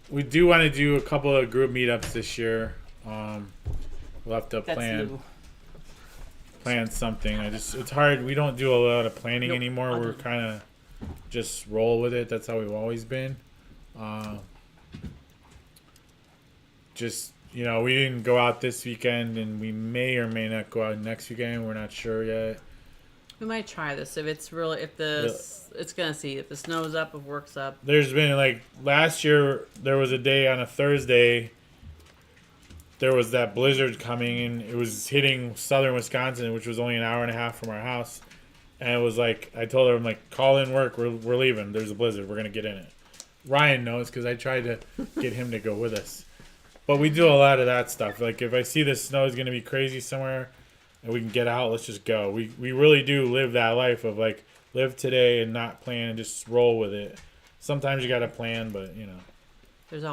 We do want to do a couple of group meetups this year. We'll have to That's new. plan something. It's hard. We don't do a lot of planning Nope. anymore. We're kind of just roll with it. That's how we've always been. Just we didn't go out this weekend, and we may or may not go out next weekend. We're not sure yet. We might try this if it's really it's gonna see if the snow's up, if work's up. There's been like last year. There was a day on a Thursday. There was that blizzard coming, and it was hitting southern Wisconsin, which was only an hour and a half from our house. And it was like I told her, I'm like, call in work. We're leaving. There's a blizzard. We're gonna get in it. Ryan knows because I tried to get him to go with us. But we do a lot of that stuff. Like if I see the snow is gonna be crazy somewhere, and we can get out, let's just go. We really do live that life of like live today and not plan and just roll with it. Sometimes you gotta plan, but There's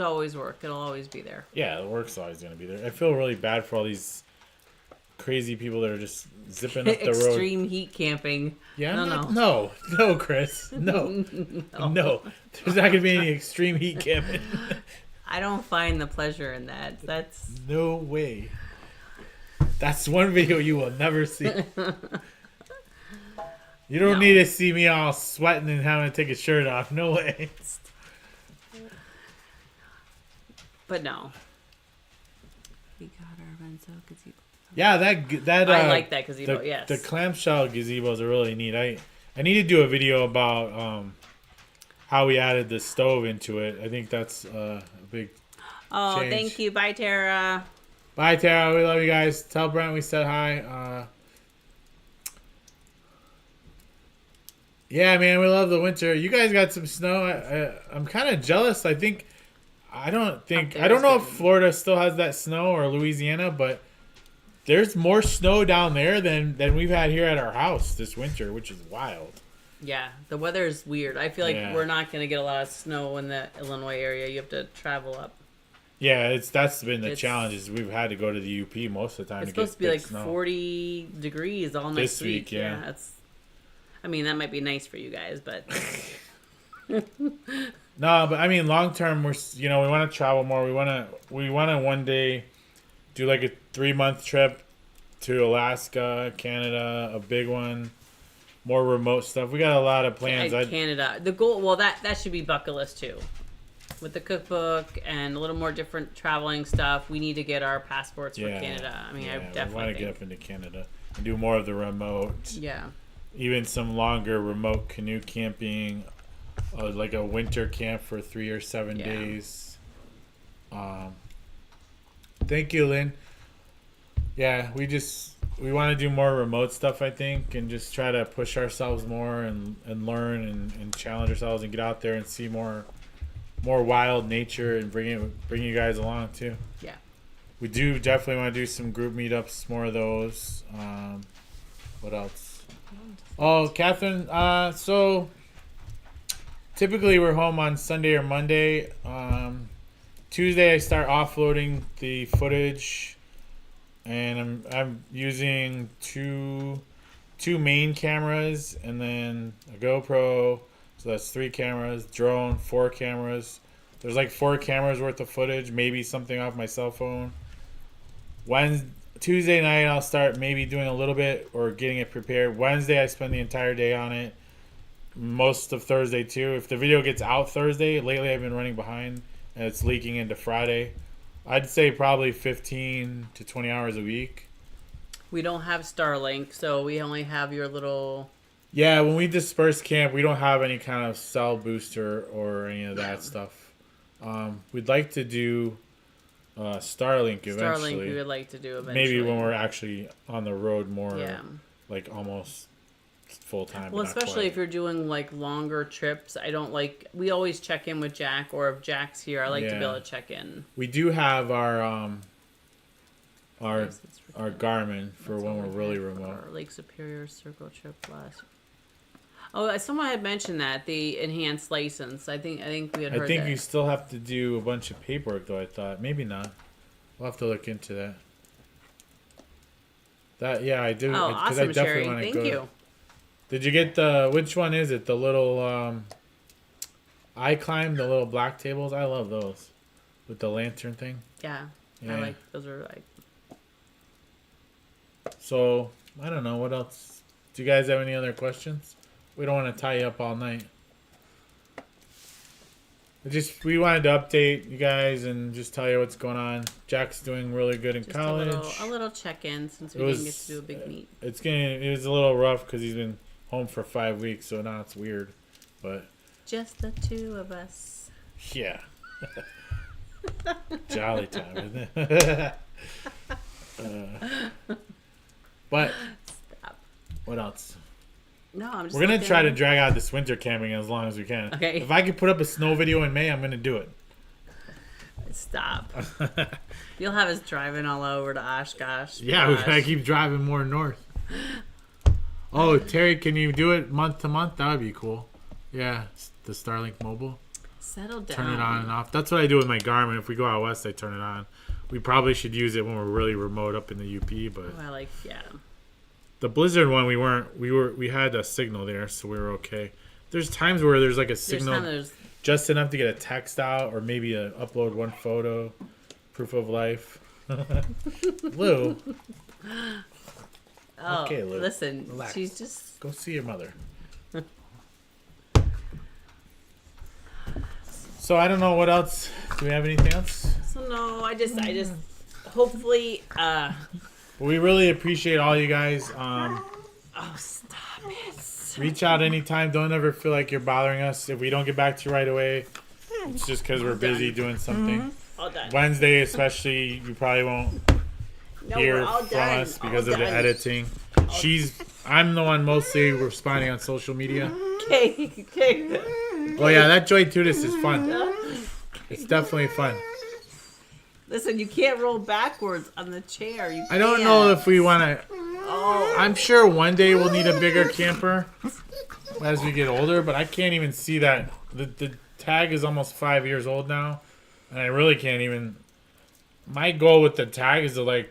always work. It'll always be there. yeah, the work's always gonna be there. I feel really bad for all these crazy people that are just zipping up the road. Extreme heat camping. Yeah, No. no, Chris, no. There's not gonna be any extreme heat camping. I don't find the pleasure in that. That's No way. That's one video you will never see. You don't need to see me all sweating and having to take a shirt off. No way. But no. We got our Renzo gazebo. Yeah, that I like that gazebo. Yes. The clamshell gazebos are really neat. I need to do a video about how we added the stove into it. I think that's a big change. Thank you. Bye, Tara. Bye, Tara. We love you guys. Tell Brent we said hi. Yeah, man, we love the winter. You guys got some snow. I'm kind of jealous. I don't know if Florida still has that snow or Louisiana, but there's more snow down there than we've had here at our house this winter, which is wild. Yeah, the weather is weird. I feel like we're not going to get a lot of snow in the Illinois area. You have to travel up. Yeah, that's been the challenge. Is we've had to go to the UP most of the time. It's to get supposed to be like snow. 40 degrees all next week. Yeah. I mean, that might be nice for you guys, but No, but I mean, long term, we want to travel more. We want to one day do like a 3-month trip to Alaska, Canada, a big one, more remote stuff. We got a lot of plans. Canada, the goal. Well, that should be bucket list too, with the cookbook and a little more different traveling stuff. We need to get our passports for Canada. I mean, I definitely want to get up into Canada and do more of the remote. Yeah. Even some longer remote canoe camping. Like a winter camp for 3 or 7 days. Thank you, Lynn. Yeah, we want to do more remote stuff, I think, and just try to push ourselves more and learn and challenge ourselves and get out there and see more wild nature and bring you guys along too. Yeah. We do definitely want to do some group meetups, more of those. What else? Oh, Catherine, so typically we're home on Sunday or Monday. Tuesday I start offloading the footage, and I'm using two main cameras and then a GoPro, so that's 3 cameras, drone, 4 cameras. There's like 4 cameras worth of footage, maybe something off my cell phone. Tuesday night I'll start maybe doing a little bit or getting it prepared. Wednesday I spend the entire day on it. Most of Thursday too. If the video gets out Thursday, lately I've been running behind and it's leaking into Friday. I'd say probably 15 to 20 hours a week. We don't have Starlink, so we only have your little... Yeah, when we disperse camp, we don't have any kind of cell booster or any of that stuff. We'd like to do Starlink eventually. Starlink we would like to do eventually. Maybe when we're actually on the road more, like almost full time. Well, especially if you're doing like longer trips. We always check in with Jack, or if Jack's here, I like to be able to check in. We do have our Garmin for when we're really remote. Our Lake Superior Circle trip last. Oh, someone had mentioned that the enhanced license. I think we had heard that. I think you still have to do a bunch of paperwork, though. I thought maybe not. We'll have to look into that. I do. Oh, Because I awesome, definitely Sherry. want to Thank go. you. Did you get which one is it? The little I climb, the little black tables. I love those with the lantern thing. Yeah. Yeah. I like those are like. So I don't know what else. Do you guys have any other questions? We don't want to tie you up all night. We wanted to update you guys and just tell you what's going on. Jack's doing really good in Just college. a little check-in since we didn't get to do a big meet. It was a little rough because he's been home for 5 weeks, so now it's weird. But Just the two of us. yeah, jolly time, isn't it? But Stop. what else? No, I'm just. We're gonna looking. try to drag out this winter camping as long as we can. Okay. If I could put up a snow video in May, I'm gonna do it. Stop. You'll have us driving all over to Oshkosh. Yeah, we Gosh. gotta keep driving more north. Oh, Terry, can you do it month to month? That would be cool. Yeah, the Starlink mobile. Settle down. Turn it on and off. That's what I do with my Garmin. If we go out west, I turn it on. We probably should use it when we're really remote up in the UP, but Oh, I like, yeah. the Blizzard one we had a signal there, so we were okay. There's times where there's like a signal just enough to get a text out or maybe upload one photo, proof of life. Lou. Oh, Okay, Lou. listen, Relax. she's just. Go see your mother. So I don't know what else. Do we have anything else? So no, I just hopefully. We really appreciate all you guys. Oh, stop it. Reach out anytime. Don't ever feel like you're bothering us. If we don't get back to you right away, it's just because we're busy doing something. All done. Wednesday, especially, you probably won't No, hear we're all from done. us because All of the done. editing. I'm the one mostly responding on social media. Okay. Oh yeah, that Joy Tudis is fun. It's definitely fun. Listen, you can't roll backwards on the chair. I don't know if we want to. Oh, I'm sure one day we'll need a bigger camper as we get older, but I can't even see that. The tag is almost 5 years old now, and I really can't even. My goal with the tag is to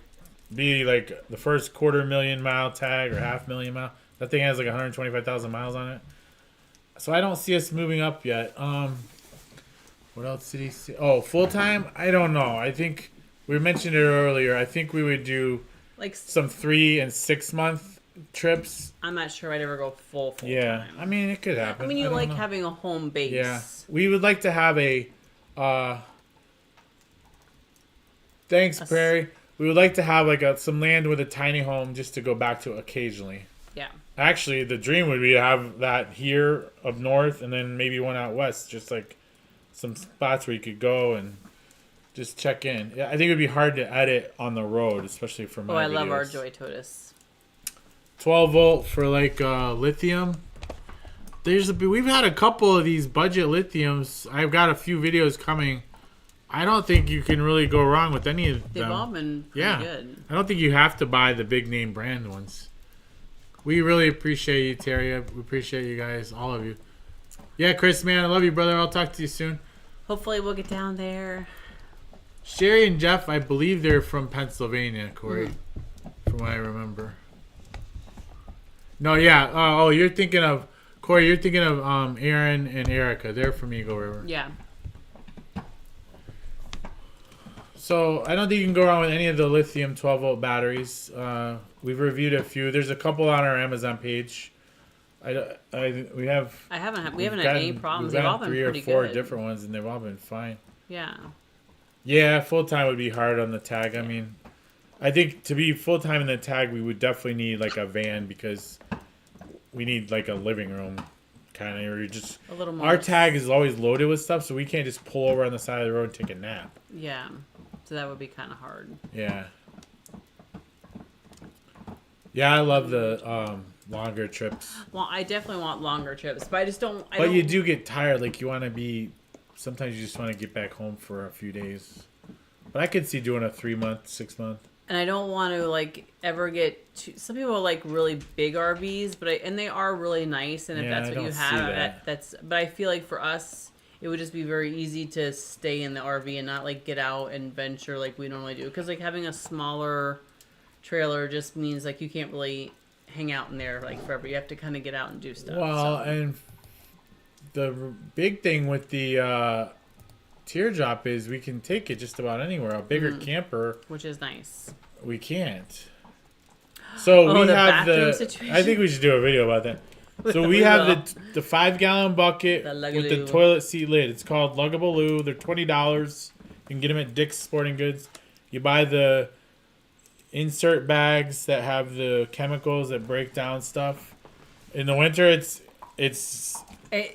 be like the first 250,000-mile tag or 500,000 mile. That thing has like 125,000 miles on it. So I don't see us moving up yet. What else did he say? Oh, full time? I don't know. I think we mentioned it earlier. I think we would do like some 3 and 6 month trips. I'm not sure I'd ever go full Yeah, time. I mean it could happen. I mean, you don't like know. having a home base. Yeah, we would like to have a. Thanks, Perry. We would like to have some land with a tiny home just to go back to occasionally. Yeah. Actually, the dream would be to have that here up north, and then maybe one out west, just like some spots where you could go and just check in. Yeah, I think it would be hard to edit on the road, especially for my Oh, I videos. love our Joy Totus. 12 volt for lithium. We've had a couple of these budget lithiums. I've got a few videos coming. I don't think you can really go wrong with any of them. They've all been pretty good. I don't think you have to buy the big name brand ones. We really appreciate you, Terry. We appreciate you guys, all of you. Yeah, Chris, man, I love you, brother. I'll talk to you soon. Hopefully we'll get down there. Sherry and Jeff, I believe they're from Pennsylvania, Corey, from what I remember. No, yeah. You're thinking of Corey. You're thinking of Aaron and Erica. They're from Eagle River. Yeah. So I don't think you can go wrong with any of the lithium 12 volt batteries. We've reviewed a few. There's a couple on our Amazon page. We haven't had any problems. They've all been pretty good. 3 or 4 different ones, and they've all been fine. Yeah. Yeah, full time would be hard on the tag. I mean, I think to be full time in the tag, we would definitely need like a van because we need like a living room, kind of. Or just a little more. Our tag is always loaded with stuff, so we can't just pull over on the side of the road and take a nap. Yeah. So that would be kind of hard. Yeah. Yeah, I love the longer trips. Well, I definitely want longer trips, but I just don't. But you do get tired. Like you want to be. Sometimes you just want to get back home for a few days. But I could see doing a 3-month, 6-month. And I don't want to ever get too. Some people like really big RVs, and they are really nice. And if that's what you have, that's. But I feel like for us, it would just be very easy to stay in the RV and not get out and venture like we normally do. Because having a smaller trailer just means like you can't really hang out in there like forever. You have to kind of get out and do stuff. Well, and the big thing with the teardrop is we can take it just about anywhere. A bigger camper, which is nice. We can't. So we the have bathroom the. situation? I think we should do a video about that. So we have the 5-gallon bucket with the toilet seat lid. It's called Luggable Loo. They're $20. You can get them at Dick's Sporting Goods. You buy the insert bags that have the chemicals that break down stuff. In the winter, it's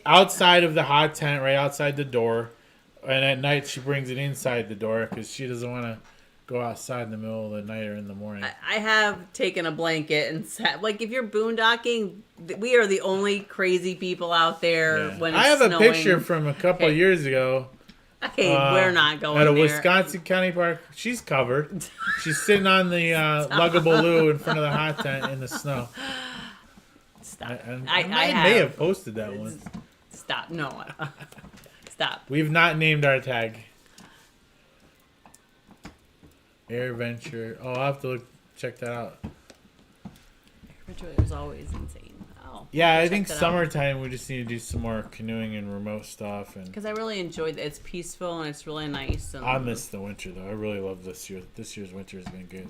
outside of the hot tent, right outside the door. And at night, she brings it inside the door because she doesn't want to go outside in the middle of the night or in the morning. I have taken a blanket and sat. Like, if you're boondocking, we are the only crazy people out there when it's I have snowing. a picture from a couple of years ago. Okay, we're not going at a there. Wisconsin County Park. She's covered. She's sitting on the Luggable Loo in front of the hot tent in the snow. Stop. I may have posted that one. Stop. No. Stop. We've not named our tag. Air Venture. Oh, I'll have to check that out. It was always insane. Oh. Yeah, I think summertime we just need to do some more canoeing and remote stuff. Because I really enjoyed it. It's peaceful and it's really nice. And I miss the winter though. I really love this year. This year's winter has been good.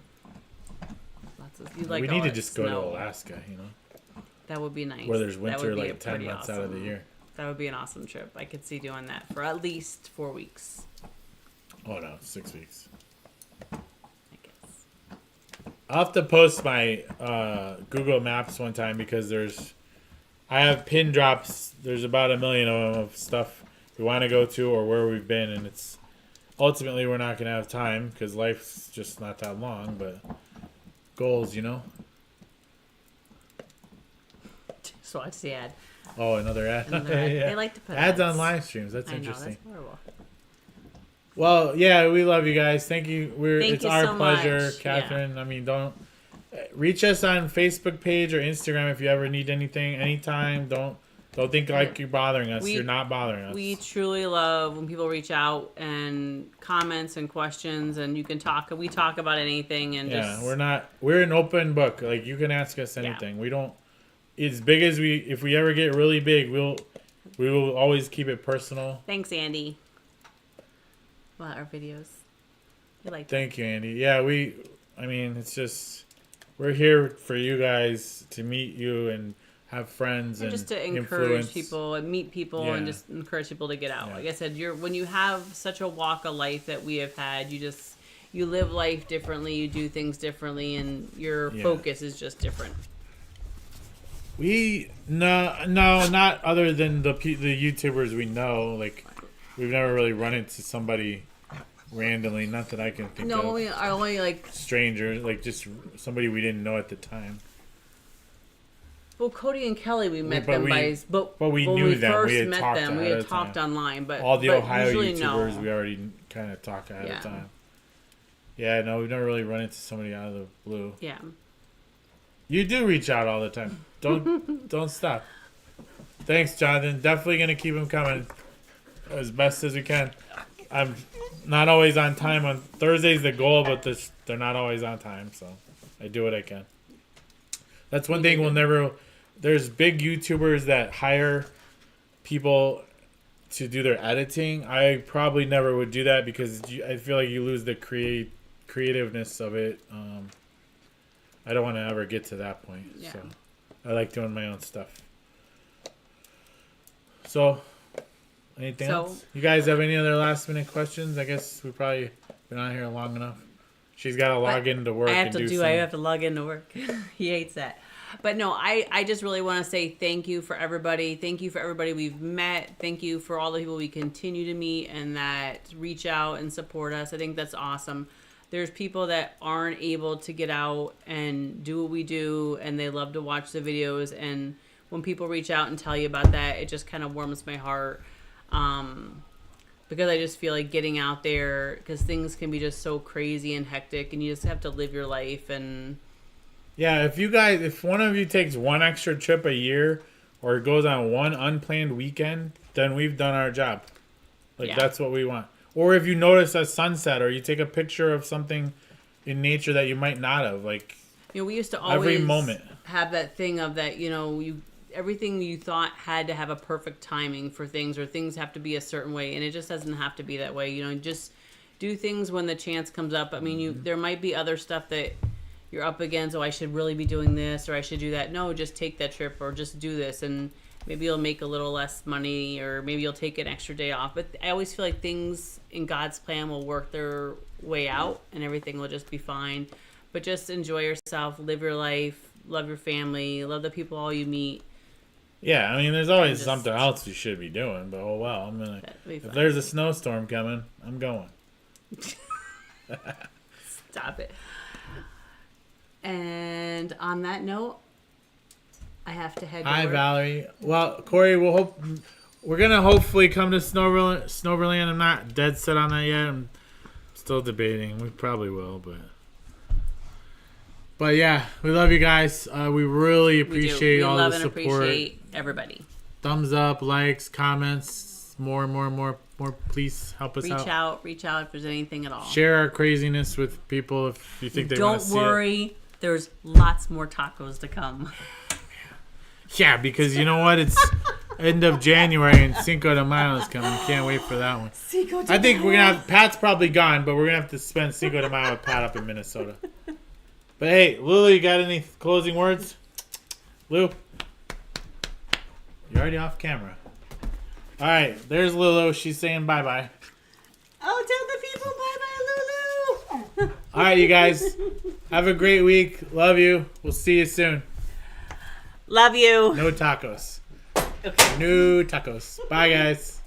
We need to just go to Alaska, you know. That would be nice. Where there's winter like 10 months out of the year. That would be an awesome trip. I could see doing that for at least 4 weeks. Oh no, 6 weeks. I guess. I'll have to post my Google Maps one time because I have pin drops. There's about 1 million of them of stuff we want to go to or where we've been, and it's ultimately we're not gonna have time because life's just not that long. But goals, you know. So watch the ad. Oh, another ad. Yeah. They like to put ads on live streams. That's I know, interesting. that's horrible. Well, yeah, we love you guys. Thank you. It's our so pleasure, much. Catherine. Yeah. I mean, don't reach us on Facebook page or Instagram if you ever need anything, anytime. Don't think like you're bothering us. You're not bothering us. We truly love when people reach out and comments and questions, and you can talk. We talk about anything, and we're an open book. Like you can ask us anything. We don't. As big as if we ever get really big, we will always keep it personal. Thanks, Andy. Well, our videos. You like Thank you, Andy. Yeah, it's just we're here for you guys to meet you and have friends and just to encourage people and meet people and just encourage people to get out. Yeah. Like I said, when you have such a walk of life that we have had, you live life differently, you do things differently, and your focus is just different. Not other than the YouTubers we know. Like, we've never really run into somebody randomly. Not that I can think of. No, I only like strangers, like just somebody we didn't know at the time. Well, Cody and Kelly, we met them but we knew them. We had talked online, but all the Ohio YouTubers we already kind of talked ahead of time. Yeah, no, we've never really run into somebody out of the blue. Yeah. You do reach out all the time. Don't stop. Thanks, Jonathan. Definitely gonna keep them coming as best as we can. I'm not always on time on Thursday's the goal, but they're not always on time, so I do what I can. That's one thing we'll never. There's big YouTubers that hire people to do their editing. I probably never would do that because I feel like you lose the creativeness of it. I don't want to ever get to that point. Yeah. So I like doing my own stuff. So, anything else? You guys have any other last minute questions? I guess we've probably been on here long enough. She's got to log into work. I have to log into work. He hates that. But no, I just really want to say thank you for everybody. Thank you for everybody we've met. Thank you for all the people we continue to meet and that reach out and support us. I think that's awesome. There's people that aren't able to get out and do what we do, and they love to watch the videos. And when people reach out and tell you about that, it just kind of warms my heart. Because I just feel like getting out there, because things can be just so crazy and hectic, and you just have to live your life. And yeah, if one of you takes one extra trip a year or goes on one unplanned weekend, then we've done our job. That's what we want. Or if you notice a sunset or you take a picture of something in nature that you might not have. Like, We used to every always moment. have that thing of that, everything you thought had to have a perfect timing for things, or things have to be a certain way, and it just doesn't have to be that way. Just do things when the chance comes up. I mean, there might be other stuff that you're up against. Oh, I should really be doing this, or I should do that. No, just take that trip, or just do this, and maybe you'll make a little less money, or maybe you'll take an extra day off. But I always feel like things in God's plan will work their way out, and everything will just be fine. But just enjoy yourself, live your life, love your family, love the people all you meet. Yeah, I mean, there's always something else you should be doing, but oh well. If there's a snowstorm coming, I'm going. Stop it. And on that note, I have to head to Hi, work. Valerie. Well, Corey, we're gonna hopefully come to Snowberland. I'm not dead set on that yet. I'm still debating. We probably will, but yeah, we love you guys. We really appreciate all the support. We love and appreciate everybody. Thumbs up, likes, comments, more. Please help us out. Reach out if there's anything at all. Share our craziness with people if you think they want to see it. Don't worry, there's lots more tacos to come. Yeah, because you know what? It's end of January and Cinco de Mayo is coming. Can't wait for that one. I think we're gonna have Pat's probably gone, but we're gonna have to spend Cinco de Mayo with Pat up in Minnesota. But hey, Lulu, you got any closing words? Lou, you're already off camera. All right, there's Lulu. She's saying bye-bye. Oh, tell the people bye-bye, Lulu. All right, you guys. Have a great week. Love you. We'll see you soon. Love you. No tacos. Okay. No tacos. Bye, guys.